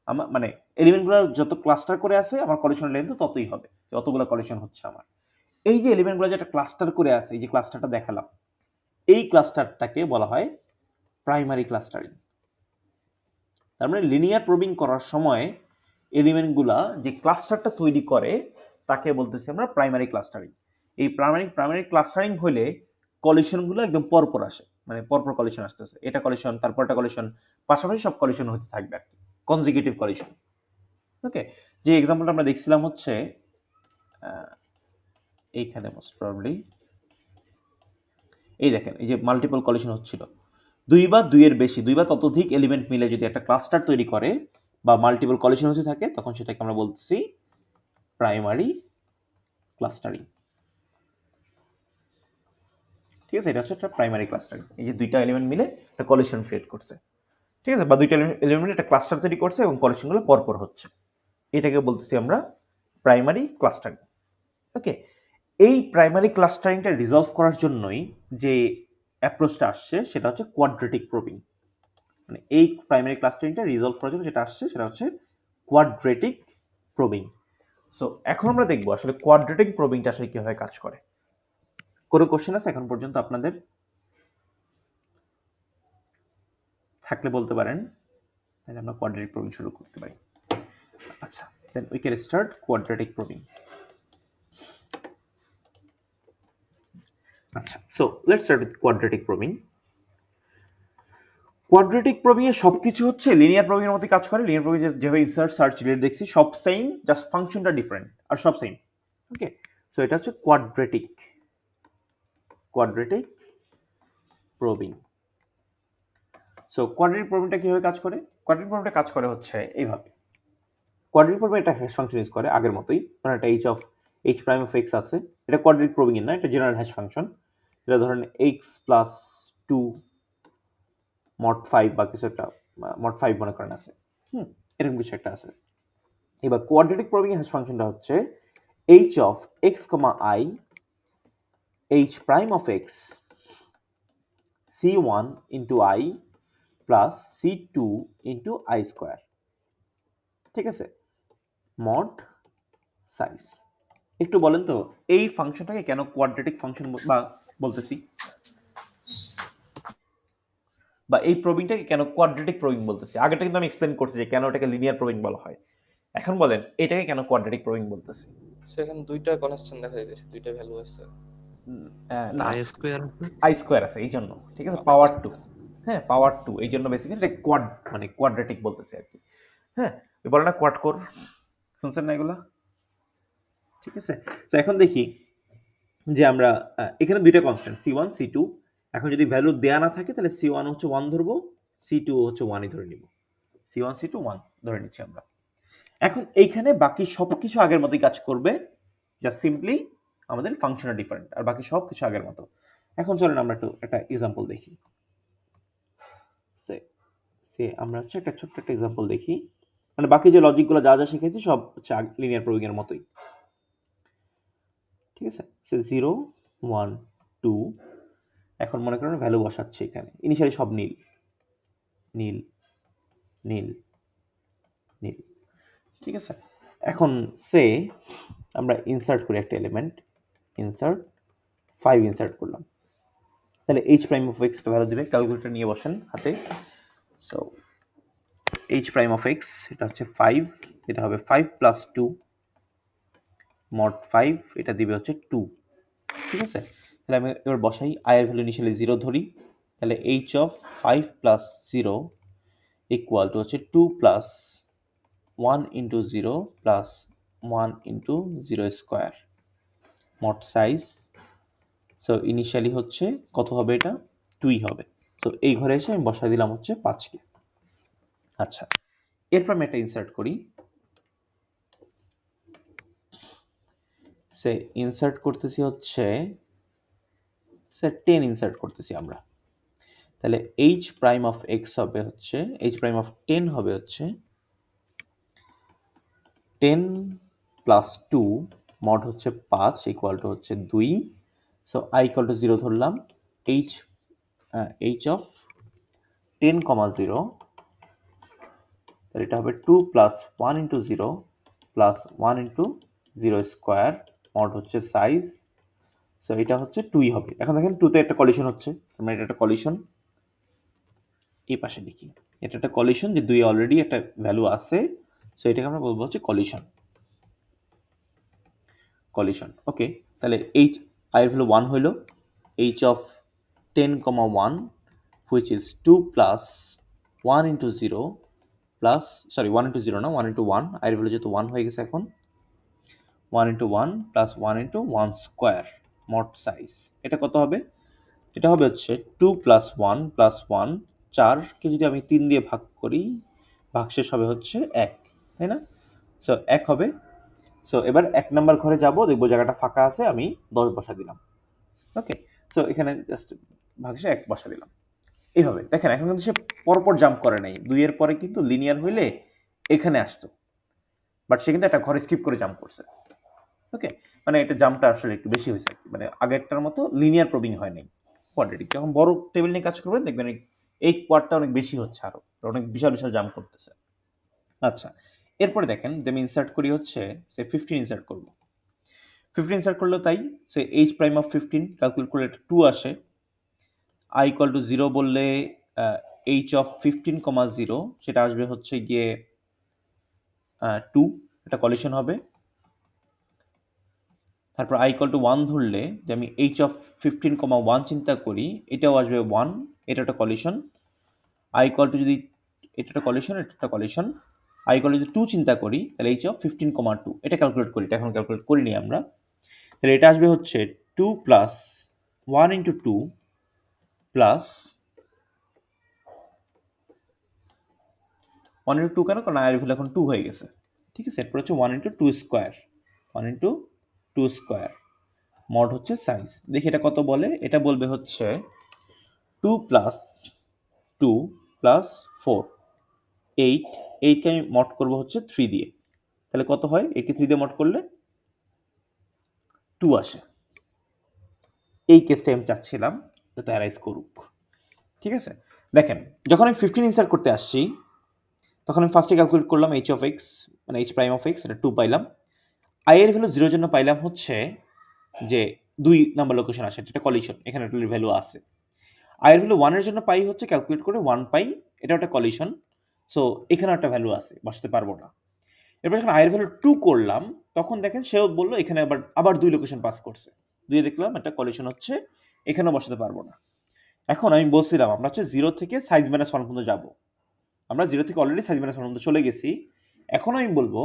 A: আমার মানে এলিমেন্টগুলো যত ক্লাস্টার করে আছে, আমার কলিশনের লেন্থ ততই হবে, যতগুলো কলিশন হচ্ছে আমার। এই যে এলিমেন্টগুলো যেটা ক্লাস্টার করে আছে, এই যে ক্লাস্টারটা দেখালাম, এই ক্লাস্টারটাকে বলা হয় প্রাইমারি ক্লাস্টারিং। তার মানে লিনিয়ার প্রোবিং করার সময় এলিমেন্টগুলা যে ক্লাস্টারটা তৈরি করে তাকে বলতেছি আমরা প্রাইমারি ক্লাস্টারিং। এই প্রাইমারি ক্লাস্টারিং হলে কলিশনগুলো একদম পরপর আসে, মানে পরপর কলিশন আসতেছে, এটা কলিশন তারপরটা কলিশন, পাশাপাশি সব কলিশন হতে থাকবে আর কি, কনজিকিউটিভ কলিশন। ওকে, যে এক্সাম্পলটা আমরা দেখছিলাম হচ্ছে এইখানে মোস্ট প্রবাবলি, এই দেখেন এই যে মাল্টিপল কলিশন হচ্ছিল, 2 বা 2 এর বেশি, 2 বা ততোধিক এলিমেন্ট মিলে যদি একটা ক্লাস্টার তৈরি করে বা মাল্টিপল কলিশন হতে থাকে, তখন সেটাকে আমরা বলতেছি প্রাইমারি ক্লাস্টারিং। ঠিক আছে, এটা হচ্ছে একটা প্রাইমারি ক্লাস্টারিং। এই যে দুইটা এলিমেন্ট মিলে একটা কলিশন ক্রিয়েট করছে, ঠিক আছে, বা দুইটা এলিমেন্ট একটা ক্লাস্টার তৈরি করছে এবং কলিশনগুলো পরপর হচ্ছে, এটাকে বলতেছি আমরা প্রাইমারি ক্লাস্টারিং। ওকে, এই প্রাইমারি ক্লাস্টারিংটা রিজলভ করার জন্যই যে অ্যাপ্রোচটা আসছে সেটা হচ্ছে কোয়াড্রেটিক প্রোবিং। মানে এই প্রাইমারি ক্লাস্টারিংটা রিজলভ করার জন্য যেটা আসছে সেটা হচ্ছে কোয়াড্রেটিক প্রোবিং। সো এখন আমরা দেখবো আসলে কোয়াড্রেটিক প্রোবিংটা আসলে কিভাবে কাজ করে। কোনো কোশ্চেন আছে এখন পর্যন্ত আপনাদের? থাকলে বলতে পারেন, তাহলে আমরা কোয়াড্রেটিক প্রোবিং শুরু করতে পারি। আচ্ছা, then we can start quadratic probing. আচ্ছা, so let's start with quadratic probing. Quadratic probing এর সবকিছু হচ্ছে লিনিয়ার প্রোবিং এর মতই কাজ করে। লিনিয়ার প্রোবিং যেভাবে ইনসার্ট, সার্চ, ডিলিট দেখছি সব সেম, জাস্ট ফাংশনটা ডিফারেন্ট, আর সব সেম। ওকে, সো এটা হচ্ছে কোয়াড্রেটিক প্রোবিং। সো কোয়াড্রেটিক প্রোবিংটা কিভাবে কাজ করে? কোয়াড্রেটিক প্রোবিংটা কাজ করে হচ্ছে এইভাবে। কোয়াড্রেটিক প্রোবিং একটা হ্যাশ ফাংশন ইউজ করে আগের মতোই, ধরেন একটা h প্রাইম অফ x আছে, এটা কোয়াড্রেটিক প্রোবিং এর না, এটা জেনারেল হ্যাশ ফাংশন। এটা ধরেন x প্লাস 2 mod 5 বা কিছু একটা, mod 5 মনে করেন আছে, এরকম কিছু একটা আছে। এবার কোয়াড্রেটিক প্রোবিং এর হ্যাশ ফাংশনটা হচ্ছে h of x, i h prime of x c1 into i plus c2 into i square, ঠিক আছে, mod size। একটু বলেন তো এই ফাংশনটাকে কেন কোয়াড্রেটিক ফাংশন বা বলতেছি, বা এই প্রোবিংটাকে কেন কোয়াড্রেটিক প্রোবিং বলতেছি? আগেটা কিন্তু আমি এক্সপ্লেইন করছি যে কেন এটাকে লিনিয়ার প্রোবিং বলা হয়। এখন বলেন এটাকে কেন কোয়াড্রেটিক প্রোবিং বলতেছি?
C: সেখানে দুইটা কনস্ট্যান্ট দেখা যাইতেছে, দুইটা ভ্যালু আছে,
A: না,
F: আই
A: স্কয়ার আছে এই জন্য, ঠিক আছে, পাওয়ার 2, হ্যাঁ পাওয়ার 2, এই জন্য বেসিক্যালি এটা মানে কোয়াড্রেটিক বলতেছি আর কি। হ্যাঁ, বলে না কোয়াড কোর, শুনছেন না এগুলা? ঠিক আছে, তো এখন দেখি যে আমরা এখানে দুইটা কনস্ট্যান্ট c1 c2, এখন যদি ভ্যালু দেয়া না থাকে তাহলে c1 হচ্ছে 1 ধরবো, c2 হচ্ছে 1ই ধরে নিব, c1 c2 1 ধরে নিচ্ছি আমরা। এখন এইখানে বাকি সবকিছু আগের মতোই কাজ করবে, জাস্ট সিম্পলি আমাদের ফাংশনটা ডিফারেন্ট, আর বাকি সব কিছু আগের মতো। এখন চলেন আমরা একটু একটা এক্সাম্পল দেখি। সে আমরা হচ্ছে একটা ছোট্ট একটা এক্সাম্পল দেখি, মানে বাকি যে লজিকগুলো যা যা শিখেছি সব হচ্ছে লিনিয়ার প্রোগ্রামিং এর মতোই, ঠিক আছে। সে 0 1 2, এখন মনে করেন ভ্যালু বসাচ্ছে এখানে, ইনিশিয়ালি সব নীল নীল নীল নীল, ঠিক আছে। এখন সে আমরা ইনসার্ট করি একটা এলিমেন্ট, ইনসার্ট 5 ইনসার্ট করলাম, তাহলে h prime of x value দিবে, ক্যালকুলেটর নিয়ে বসেন হাতে। So h prime of x এটা হচ্ছে 5, এটা হবে 5 প্লাস 2 মড 5, এটা দিবে হচ্ছে 2, ঠিক আছে। তাহলে আমি এবার বসাই, i এর ভ্যালু ইনিশিয়ালি 0 ধরি, তাহলে h of 5 plus 0 equal to হচ্ছে 2 plus 1 into 0 plus 1 into 0 square mod size. So initially হচ্ছে কত হবে, এটা 2ই হবে। সো এই ঘরে এসে আমি বসাই দিলাম হচ্ছে 5কে। আচ্ছা, এরপর আমি একটা ইনসার্ট করি, সে ইনসার্ট করতেছি হচ্ছে সে 10 ইনসার্ট করতেছি আমরা, তাহলে h প্রাইম অফ x হবে হচ্ছে h প্রাইম অফ 10 হবে হচ্ছে 10 প্লাস 2 মড হচ্ছে 5 ইকুয়াল টু হচ্ছে 2। সো i ইকুয়াল টু 0 ধরলাম, h অফ 10 কমা 0, তাহলে এটা হবে 2 plus 1 into 0 plus 1 into 0 square mod হচ্ছে সাইজ। সো এটা হচ্ছে 2ই হবে। এখন দেখেন 2তে একটা কলিশন হচ্ছে, মানে এটা একটা কলিশন, এই পাশে লিখি, এটা একটা কলিশন যে 2 অলরেডি একটা ভ্যালু আছে, সো এটাকে আমরা বলবো হচ্ছে কলিশন। কলিশন ওকে, তাহলে h i এর ভ্যালু 1 হইল, h of 10 comma 1 which is 2 plus 1 into 0 plus, sorry 1 into 0 না 1 into 1, i এর ভ্যালু যেহেতু 1 হয়ে গেছে এখন 1 into 1 plus 1 into 1 square mod size. এটা কত হবে, এটা হবে হচ্ছে 2 plus 1 plus 1, 4কে যদি আমি 3 দিয়ে ভাগ করি ভাগশেষ হবে হচ্ছে 1, তাই না। সো 1 হবে। সো এবার 1 নাম্বার ঘরে যাব, দেখবো জায়গাটা ফাঁকা আছে, আমি 10 বসা দিলাম। ওকে, সো এখানে জাস্ট ভাগশেষে 1 বসা দিলাম। এইভাবে দেখেন, এখন কিন্তু সে পরপর জাম্প করে নাই, 2 এর পরে কিন্তু লিনিয়ার হইলে এখানে আসতো, বাট সে কিন্তু একটা ঘরে স্কিপ করে জাম্প করছে। ওকে, মানে এটা জাম্পটা আসলে একটু বেশি হয়েছে আর কি, মানে আগেরটার মতো লিনিয়ার প্রবিং হয় নাই, কোয়াড্রেটিক। যখন বড় টেবিল নিয়ে কাজ করবেন দেখবেন এই কোয়াডটা অনেক বেশি হচ্ছে, আরো অনেক বিশাল বিশাল জাম্প করতেছে। আচ্ছা, এরপরে দেখেন যে আমি ইনসার্ট করি হচ্ছে সে 15 ইনসার্ট করব, 15 ইনসার্ট করলেও তাই, সে h প্রাইম অফ 15 ক্যালকুলেট করলে 2 আসে, i ইকুয়াল টু 0 বললে h অফ 15 কমা 0 সেটা আসবে হচ্ছে গিয়ে 2, এটা কলিশন হবে। তারপর i ইকুয়াল টু 1 ধরলে যে আমি h অফ 15 কমা 1 চিন্তা করি, এটাও আসবে 1, এটা একটা কলিশন। i ইকুয়াল টু যদি এটা একটা কলিশন, এটা একটা কলিশন। i ইকুয়াল টু যদি 2 চিন্তা করি, তাহলে h অফ 15 কমা 2, এটা ক্যালকুলেট করি, এটা এখন ক্যালকুলেট করিনি আমরা। তাহলে এটা আসবে হচ্ছে 2 প্লাস 1 ইন্টু 2 প্লাস 1 ইন্টু 2 কেন, কারণ i এর ভ্যালু এখন 2 হয়ে গেছে, ঠিক আছে। এরপর হচ্ছে 1 into 2 square, 1 into 2 square mod হচ্ছে সাইজ। দেখি এটা কত বলে, এটা বলবে হচ্ছে 2 প্লাস 2 প্লাস 4, 8, 8কে আমি মড করবো হচ্ছে 3 দিয়ে, তাহলে কত হয়, 8কে 3 দিয়ে মড করলে 2 আসে। এই কেসটাই আমি চাচ্ছিলাম যাতে অ্যারাইজ করুক, ঠিক আছে। দেখেন, যখন আমি 15 ইনসার্ট করতে আসছি তখন আমি ফার্স্টে ক্যালকুলেট করলাম h অফ x, মানে h প্রাইম অফ x, এটা 2 পাইলাম। i এর ভ্যালু 0 জন্য পাইলাম হচ্ছে যে 2 নাম্বার লোকেশন আসে, এটা কলিশন, এখানে একটা ভ্যালু আছে। i এর ভ্যালু 1 এর জন্য পাই হচ্ছে, ক্যালকুলেট করে 1 পাই, এটা একটা কলিশন। সো এখানে একটা ভ্যালু আছে, বসাতে পারবো না। এরপর যখন i এর ভ্যালু 2 করলাম তখন দেখেন সেও বললো এখানে আবার 2 লোকেশন পাস করছে, 2 দেখলাম একটা কলিশন হচ্ছে, এখানেও বসাতে পারবো না। এখন আমি বলছিলাম আমরা হচ্ছে 0 থেকে সাইজ মাইনাস 1 পর্যন্ত যাবো, আমরা 0 থেকে অলরেডি সাইজ মাইনাস 1 পর্যন্ত চলে গেছি। এখন আমি বলবো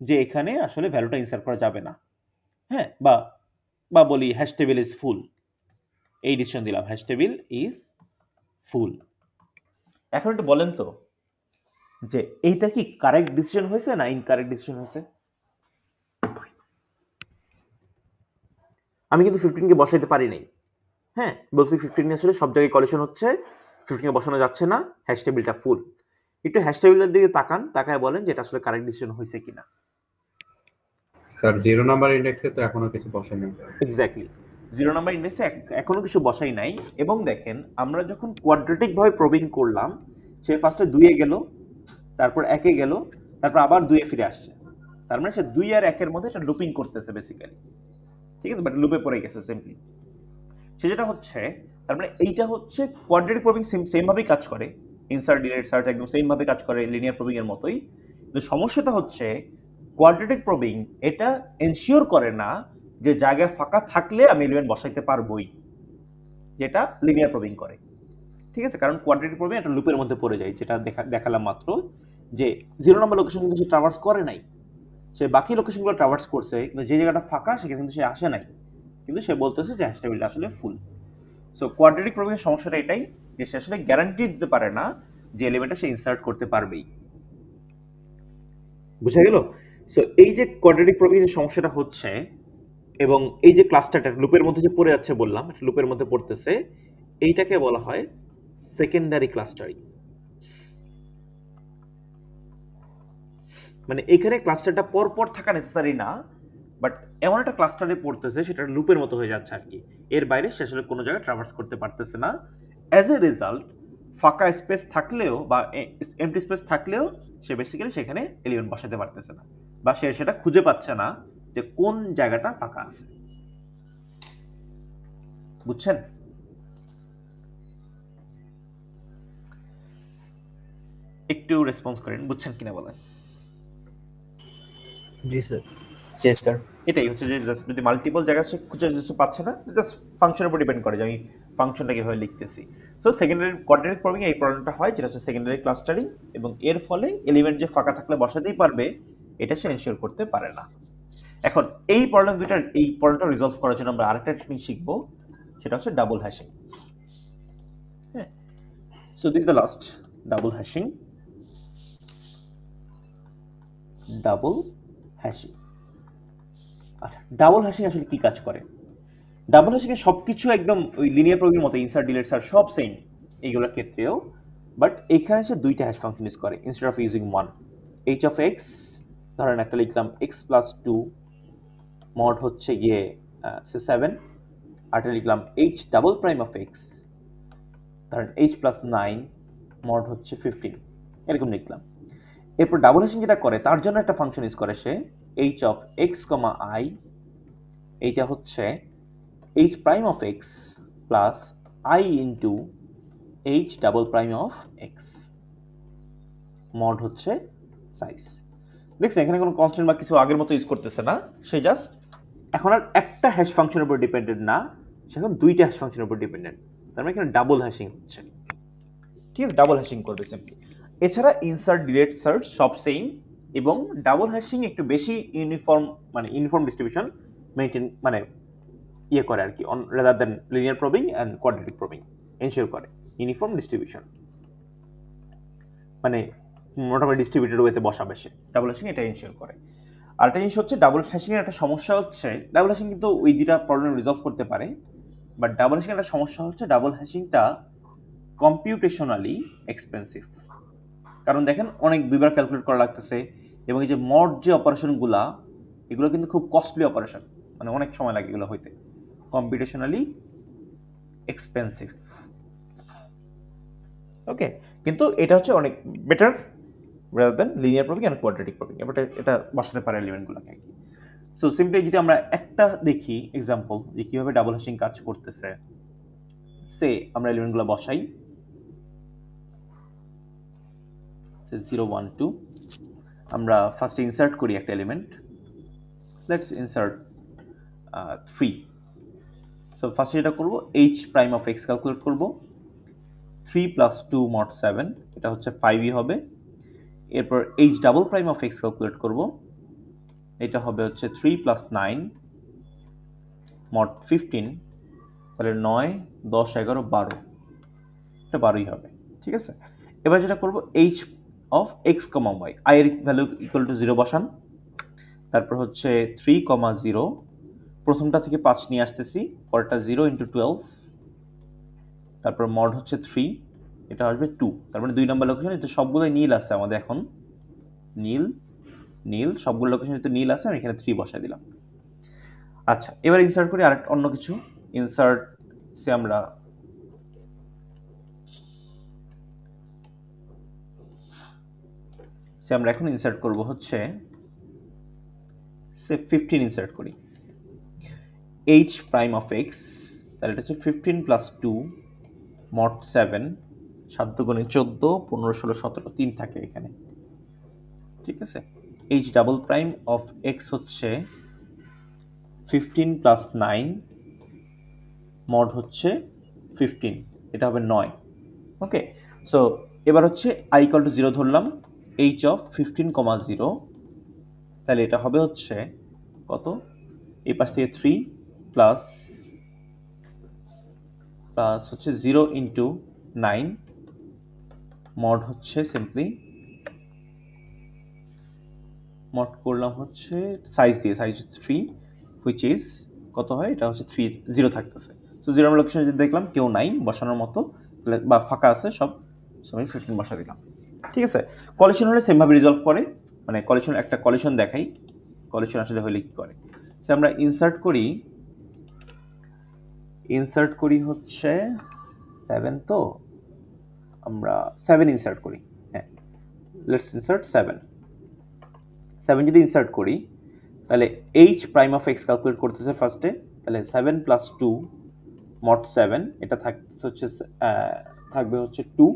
A: যে এখানে আসলে ভ্যালুটা ইনসার্ট করা যাবে না, হ্যাঁ, বা বলি হ্যাশ টেবিল ইজ ফুল, এই ডিসিশন দিলাম, হ্যাশ টেবিল ইজ ফুল। এখন একটু বলেন তো যে এইটা কি কারেক্ট ডিসিশন হয়েছে না ইনকারেক্ট ডিসিশন হয়েছে? আমি কিন্তু 15কে বসাইতে পারি নাই। হ্যাঁ, বলছি 15 আসলে সব জায়গায় কলিশন হচ্ছে, 15কে বসানো যাচ্ছে না, হ্যাশ টেবিলটা ফুল। একটু হ্যাশ টেবিলের দিকে তাকান, তাকায় বলেন যে এটা আসলে কারেক্ট ডিসিশন হয়েছে কিনা।
H: স্যার 0 নাম্বার ইন্ডেক্সে তো এখনো কিছু বসে নাই।
A: এক্স্যাক্টলি, 0 নাম্বার ইন্ডেক্সে এখনো কিছু বসাই নাই। এবং দেখেন আমরা যখন কোয়াড্রেটিক ভাবে প্রবিং করলাম, সে ফার্স্টে 2 এ গেল, তারপর 1 এ গেল, তারপর আবার 2 এ ফিরে আসছে। তার মানে সে 2 আর 1 এর মধ্যে একটা লুপিং করতেছে বেসিক্যালি, ঠিক আছে, বাট লুপে পড়ে গেছে সিম্পলি। সে যেটা হচ্ছে, তার মানে এইটা হচ্ছে কোয়াড্রেটিক প্রবিং সেম ভাবেই কাজ করে, ইনসার্ট ডিলিট সার্চ একদম সেম ভাবে কাজ করে লিনিয়ার প্রবিং এর মতোই। কিন্তু সমস্যাটা হচ্ছে কোয়াড্রেটিক প্রবিং এটা এনশিওর করে না যে জায়গায় ফাঁকা থাকলে আমি এলিমেন্ট বসাইতে পারবোই, যেটা লিনিয়ার প্রবিং করে, ঠিক আছে। কারণ কোয়াড্রেটিক প্রবিং একটা লুপের মধ্যে পড়ে যায়, যেটা দেখালাম মাত্র, যে 0 নম্বর লোকেশন কিন্তু সে ট্রাভার্স করে নাই, সে বাকি লোকেশনগুলো ট্রাভার্স করছে, কিন্তু যে জায়গাটা ফাঁকা সেখানে কিন্তু সে আসে নাই, কিন্তু সে বলতেছে যে হ্যাশ টেবিলটা আসলে ফুল। সো কোয়াড্রেটিক প্রবিং এর সমস্যাটা এটাই যে সে আসলে গ্যারান্টি দিতে পারে না যে এলিমেন্টটা সে ইনসার্ট করতে পারবেই। বুঝা গেল? সো এই যে কোয়াড্রেটিক প্রবিং এর সমস্যাটা হচ্ছে, এবং এই যে ক্লাস্টারটা লুপের মধ্যে যে পড়ে যাচ্ছে বললাম, লুপের মধ্যে পড়তেছে, এইটাকে বলা হয় সেকেন্ডারি ক্লাস্টারিং। মানে এখানে ক্লাস্টারটা পরপর থাকা নেসেসারি না, বাট এমন একটা ক্লাস্টারে পড়তেছে সেটা লুপের মতো হয়ে যাচ্ছে আর কি, এর বাইরে সে আসলে কোনো জায়গায় ট্রাভার্স করতে পারতেছে না। অ্যাজ এ রেজাল্ট ফাঁকা স্পেস থাকলেও বা এমটি স্পেস থাকলেও সে বেসিক্যালি সেখানে এলিমেন্ট বসাতে পারতেছে না, বা সে সেটা খুঁজে পাচ্ছে না যে কোন জায়গাটা ফাঁকা আছে। বুঝছেন? একটু রেসপন্স করেন, বুঝছেন কিনা বলেন।
I: জি স্যার।
J: জি স্যার।
A: এটাই হচ্ছে যে যদি মাল্টিপল জায়গা সে খুঁজে পাচ্ছে না, জাস্ট ফাংশনের উপর ডিপেন্ড করে যে আমি ফাংশনটা কিভাবে লিখতেছি। সো সেকেন্ডারি কোয়াড্রেটিক প্রবিং এই প্রবলেমটা হয়, যেটা হচ্ছে সেকেন্ডারি ক্লাস্টারিং, এবং এর ফলে এলিমেন্ট যে ফাঁকা থাকলে বসাতেই পারবে এটা সে এনশিওর করতে পারে না। এখন এই প্রবলেমটা রিজলভ করার জন্য আমরা আরেকটা টেকনিক শিখব, সেটা হচ্ছে ডাবল হ্যাশিং। হ্যাঁ, so this is the last double hashing. Double hashing, আচ্ছা ডাবল হ্যাশিং আসলে কি কাজ করে? ডাবল হ্যাশিং এ সবকিছু একদম ওই লিনিয়ার প্রোগ্রামের মতো, ইনসার্ট ডিলিট সার্চ সব সেম এইগুলোর ক্ষেত্রেও, বাট এখানে সে দুইটা হ্যাশ ফাংশন ইউজ করে instead of using one. H of x, ধরেন একটা লিখলাম এক্স প্লাস 2 মড হচ্ছে গিয়ে 7, আরটা লিখলাম H double prime of x, ধরেন এইচ প্লাস 9 মড হচ্ছে 15, এরকম লিখলাম। এরপর ডাবল হ্যাশিং যেটা করে তার জন্য একটা ফাংশন ইউজ করে সে h of x comma i, এইটা হচ্ছে h prime of x plus i into h double prime of x, mod হচ্ছে সাইজ। দেখছেন এখানে কোনো কনস্ট্যান্ট বা কিছু আগের মতো ইউজ করতেছে না, সে জাস্ট এখন আর একটা হ্যাশ ফাংশনের উপর ডিপেন্ডেন্ট না, সে এখন দুইটা হ্যাশ ফাংশনের উপর ডিপেন্ডেন্ট। তার মানে এখানে ডাবল হ্যাশিং হচ্ছে, ঠিক আছে, ডাবল হ্যাশিং করবে সিম্পলি। এছাড়া ইনসার্ট ডিলিট সার্চ সব সেম, এবং ডাবল হ্যাশিং একটু বেশি ইউনিফর্ম ডিস্ট্রিবিউশন মেইনটেইন ইয়ে করে আর কি, rather than linear probing and quadratic probing ensure করে ইউনিফর্ম ডিস্ট্রিবিউশন, মানে মোটামুটি ডিস্ট্রিবিউটেড ওয়েতে বসাবে সে। ডাবল হ্যাশিং এটা এনশিওর করে। আর একটা জিনিস হচ্ছে ডাবল হ্যাশিং এর একটা সমস্যা হচ্ছে, ডাবল হ্যাশিং কিন্তু ওই দুটা প্রবলেম রিজলভ করতে পারে, বাট ডাবল হ্যাশিং একটা সমস্যা হচ্ছে ডাবল হ্যাশিংটা কম্পিউটেশনালি এক্সপেন্সিভ। কারণ দেখেন অনেক দুইবার ক্যালকুলেট করা লাগতেছে, এবং এই যে মড যে অপারেশনগুলা এগুলো কিন্তু খুব কস্টলি অপারেশন, মানে অনেক সময় লাগে এগুলো হইতে, কম্পিউটেশনালি এক্সপেন্সিভ। ওকে, কিন্তু এটা হচ্ছে অনেক better rather than linear probing and quadratic probing, এটা বসাতে পারে এলিমেন্টগুলোকে। সো সিম্পলি যদি আমরা একটা দেখি এক্সাম্পল যে কিভাবে ডাবল হ্যাশিং কাজ করতেছে, সে আমরা এলিমেন্টগুলো বসাই, 0 1 2, আমরা ফার্স্ট ইনসার্ট করি একটা এলিমেন্ট, লেটস ইনসার্ট 3। সো ফার্স্টে যেটা করব H prime of x calculate করব, 3 প্লাস 2 মড 7, এটা হচ্ছে 5ই হবে। এরপর H double prime of x calculate করব, এটা হবে হচ্ছে 3 প্লাস 9 মড 15, তাহলে 9 10 11 12, এটা 12ই হবে, ঠিক আছে। এবার যেটা করব H of x comma y, i এর ভ্যালু ইকুয়াল টু 0 বসান, তারপর হচ্ছে 3 0 প্রথমটা থেকে 5 নিয়ে আসতেছি, পরেরটা 0 × 12, তারপর মড হচ্ছে 3, এটা আসবে 2, তার মানে 2 নম্বর লোকেশন। এটা সবগুলোই নীল আছে আমাদের এখন, নীল নীল সবগুলো লোকেশন তো নীল আছে, আমি এখানে 3 বসাই দিলাম। আচ্ছা, এবার ইনসার্ট করি আর অন্য কিছু। ইনসার্ট সে আমরা এখন ইনসার্ট করব হচ্ছে সে 15 ইনসার্ট করি, h প্রাইম অফ x, তাহলে এটা হচ্ছে 15 + 2 mod 7, 7 × 14, 15, 16, 17, 3 থাকে এখানে, ঠিক আছে। h double prime of x হচ্ছে 15 + 9 mod হচ্ছে 15, এটা হবে 9। ওকে, সো এবার হচ্ছে i = 0 ধরলাম, h অফ 15, 0, তাহলে এটা হবে হচ্ছে কত, এই পাশ থেকে 3 প্লাস হচ্ছে 0 × 9 mod হচ্ছে সিম্পলি mod করলাম হচ্ছে সাইজ দিয়ে, সাইজ 3, হুইচ ইজ কত হয়, এটা হচ্ছে 3, 0 থাকতেছে। সো 0 নম্বর লোকেশনে যদি দেখলাম কেউ নাই বসানোর মতো বা ফাঁকা আছে সব, সো আমি 15 বসা দিলাম, ঠিক আছে। কলিশন হলে সেমভাবে রিজলভ করে, মানে কলিশন একটা কলিশন দেখাই, কলিশন আসলে হলে কি করে। সো আমরা ইনসার্ট করি হচ্ছে 7, তো আমরা 7 ইনসার্ট করি, হ্যাঁ, লেটস ইনসার্ট 7 যদি ইনসার্ট করি তাহলে h prime of x calculate করতেছে ফার্স্টে, তাহলে 7 + 2 mod 7, এটা থাকবে হচ্ছে 2,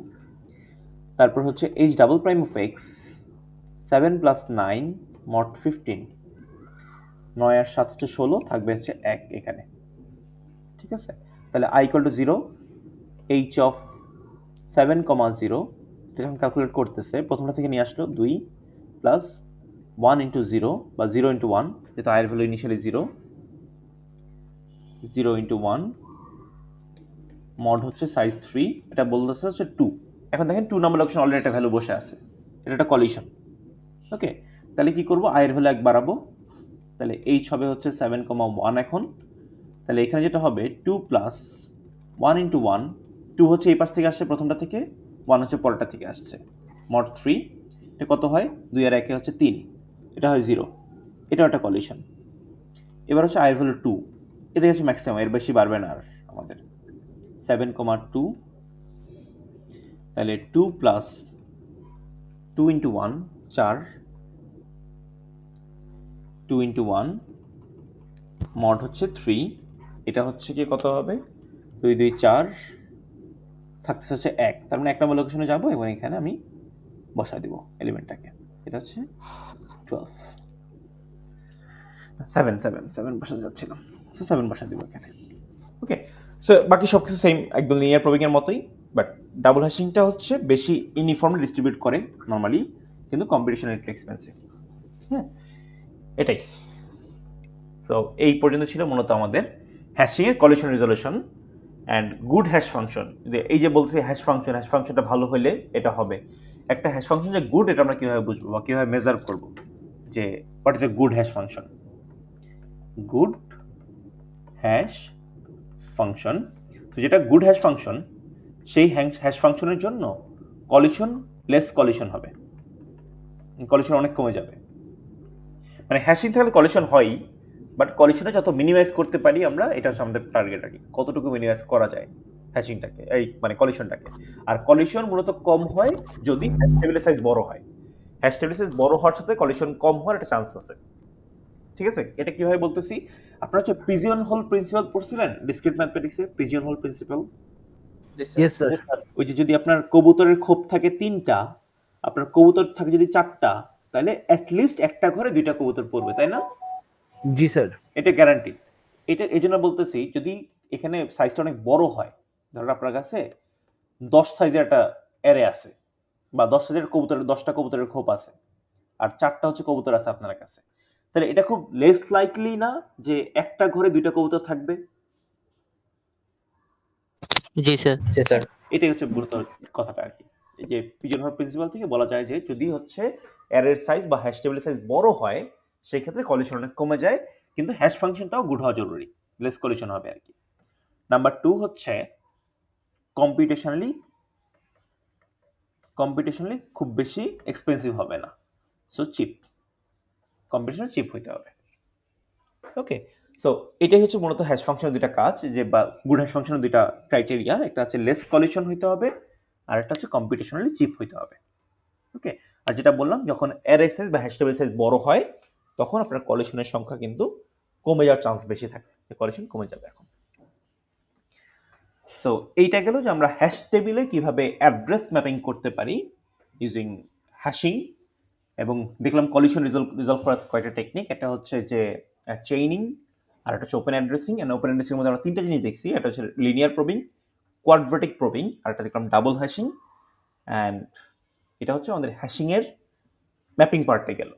A: তারপর হচ্ছে h double prime of x 7 + 9 mod 15, 9 আর 7 হচ্ছে 16, থাকবে হচ্ছে 1 এখানে, ঠিক আছে। তাহলে i = 0, h অফ 7, 0, এটা যখন ক্যালকুলেট করতেছে প্রথমটা থেকে নিয়ে আসলো 2 প্লাস 1 × 0 বা 0 × 1, যেহেতু i এর ভ্যালু ইনিশিয়ালি 0, 0 × 1 mod হচ্ছে সাইজ 3, এটা বলতেছে হচ্ছে 2। এখন দেখেন 2 নম্বর লোকেশন অলরেডি একটা ভ্যালু বসে আছে, এটা একটা কলিশন। ওকে, তাহলে কি করব, i এর ভ্যালু 1 বাড়াবো, তাহলে h হবে হচ্ছে 7, 1 এখন, তাহলে এখানে যেটা হবে 2 প্লাস 1 × 1, 2 হচ্ছে এই পাশ থেকে আসছে প্রথমটা থেকে, 1 হচ্ছে পরেরটা থেকে আসছে, mod 3, এটা কত হয়, 2 আর 1 হচ্ছে 3, এটা হয় 0, এটা একটা কলিশন। এবার হচ্ছে i এর ভ্যালু 2, এটাই হচ্ছে ম্যাক্সিমাম, এর বেশি বাড়বে না আর আমাদের। 7, 2, তাহলে 2 প্লাস 2 × 1 4, 2 × 1 mod হচ্ছে 3, এটা হচ্ছে কি কত হবে, 2 2 4, থাকছে হচ্ছে 1, তার মানে 1 নম্বর লোকেশনে যাবো এবং এখানে আমি বসাই দিব এলিমেন্টটাকে, এটা হচ্ছে 12, 7 বসাতে যাচ্ছিলাম, সো 7 বসাই দিব এখানে। ওকে, সো বাকি সব কিছু সেম, একদম লিনিয়ার প্রোগ্রামিং এর মতোই, বাট ডাবল হ্যাশিংটা হচ্ছে বেশি ইউনিফর্মলি ডিস্ট্রিবিউট করে নর্মালি, কিন্তু কম্পিটিশন একটু এক্সপেন্সিভ, হ্যাঁ, এটাই। তো এই পর্যন্ত ছিল মূলত আমাদের হ্যাশিং এর collision resolution and good hash function. এই যে বলছি হ্যাশ ফাংশনটা ভালো হলে এটা হবে, একটা হ্যাশ ফাংশন যে গুড, এটা আমরা কিভাবে বুঝবো বা কিভাবে মেজার করব, যে what is a good hash function. Good hash function, তো যেটা গুড হ্যাশ ফাংশন, সেই হ্যাশ ফাংশনের জন্য লেস কলিশন হবে, কলিশন অনেক কমে যাবে। মানে হ্যাশিং থাকলে কলিশন হয়, বাট কলিশনে যত মিনিমাইজ করতে পারি আমরা, এটা হচ্ছে আমাদের টার্গেট আর কি, কতটুকু মিনিমাইজ করা যায় হ্যাশিংটাকে, এই মানে কলিশনটাকে। আর কলিশন মূলত কম হয় যদি হ্যাশ টেবিলের সাইজ বড় হয়, হ্যাশ টেবিলের সাইজ বড় হওয়ার সাথে কলিশন কম হওয়ার একটা চান্স আছে, ঠিক আছে। এটা কিভাবে বলতেছি, আপনারা হচ্ছে পিজিয়ন হোল প্রিন্সিপাল পড়ছিলেন ডিসক্রিট ম্যাথমেটিক্সে, pigeon hole principle.
G: Yes sir.
A: ওই যে যদি আপনার কবুতরের খোপ থাকে 3টা, আপনার কবুতর থাকে যদি 4টা, তাহলে অ্যাটলিস্ট একটা ঘরে 2টা কবুতর পড়বে, তাই না?
G: জি স্যার।
A: এটা গ্যারান্টি। এটা এই জন্য বলতেছি, যদি এখানে সাইজটা অনেক বড় হয়, ধরুন আপনার কাছে 10 সাইজের একটা অ্যারে আছে, বা 10 সাইজের কবুতরের 10টা কবুতরের খোপ আছে, আর 4টা হচ্ছে কবুতর আছে আপনার কাছে, তাহলে এটা খুব লেস লাইকলি না যে একটা ঘরে 2টা কবুতর থাকবে?
G: জি স্যার।
I: জি স্যার।
A: এটাই হচ্ছে গুরুত্ব কথাটা আর কি, এই যে পিজন হোল প্রিন্সিপাল থেকে বলা যায় যে যদি হচ্ছে অ্যারের সাইজ বা হ্যাশ টেবিলের সাইজ বড় হয়, সেই ক্ষেত্রে কলিশন অনেক কমে যায়, কিন্তু হ্যাশ ফাংশনটাও গুড হওয়া জরুরি, লেস কলিশন হবে আর কি। নাম্বার 2 হচ্ছে কম্পিউটেশনালি খুব বেশি এক্সপেন্সিভ হবে না, সো চিপ, কম্পিউটেশনাল চিপ হইতে হবে। ওকে, সো এটাই হচ্ছে মূলত হ্যাশ ফাংশনের দুইটা কাজ, যে বা গুড হ্যাশ ফাংশনের দুইটা ক্রাইটেরিয়া, একটা হচ্ছে লেস কলিশন হইতে হবে আর একটা হচ্ছে কম্পিউটেশনালি চিপ হইতে হবে। ওকে, আর যেটা বললাম যখন অ্যারে সাইজ বা হ্যাশ টেবিল সাইজ বড় হয় তখন আপনার কলিশনের সংখ্যা কিন্তু কমে যাওয়ার চান্স বেশি থাকে, কলিশন কমে যাবে এখন। সো এইটা গেল যে আমরা হ্যাশ টেবিলে কিভাবে অ্যাড্রেস ম্যাপিং করতে পারি ইউজিং হ্যাশিং, এবং দেখলাম কলিশন রিজলভ করার কয়েকটা টেকনিক। একটা হচ্ছে যে চেইনিং, আর একটা হচ্ছে open addressing. And open addressing এর মধ্যে আমরা তিনটা জিনিস দেখছি, একটা হচ্ছে লিনিয়ার প্রবিং, কোয়াড্রেটিক প্রবিং, আর একটা দেখলাম ডাবল হ্যাশিং। অ্যান্ড এটা হচ্ছে আমাদের হ্যাশিং এর ম্যাপিং পার্টে গেল।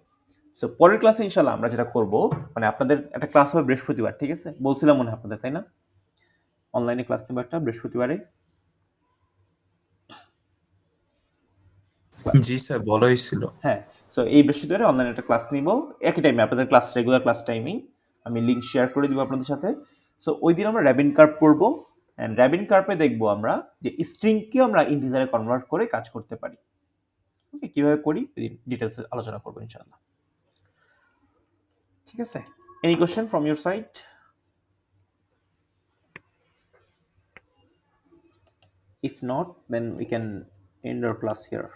A: সো পরের ক্লাসে ইনশাল্লাহ আমরা যেটা করব, মানে আপনাদের একটা ক্লাস হবে বৃহস্পতিবার, ঠিক আছে? বলছিলাম মনে হয় আপনাদের, তাই না? অনলাইনে ক্লাস নেব একটা বৃহস্পতিবারে।
E: জি স্যার, বলা হয়েছিল।
A: হ্যাঁ, সো এই বৃহস্পতিবারে অনলাইনে একটা ক্লাস নিব, একই টাইমে আপনাদের ক্লাস, রেগুলার ক্লাস টাইমিং। আমি লিঙ্ক শেয়ার করে দিব আপনাদের সাথে। সো ওই দিন আমরা র্যাবিন কার্ভ পড়বো, অ্যান্ড র্যাবিন কার্ভে দেখবো আমরা যে স্ট্রিংকে আমরা ইন্টিজারে কনভার্ট করে কাজ করতে পারি। ওকে, কিভাবে করি ডিটেলসে আলোচনা করবো ইনশাআল্লাহ। ঠিক আছে, any question from your side? If not, then we can end our class here.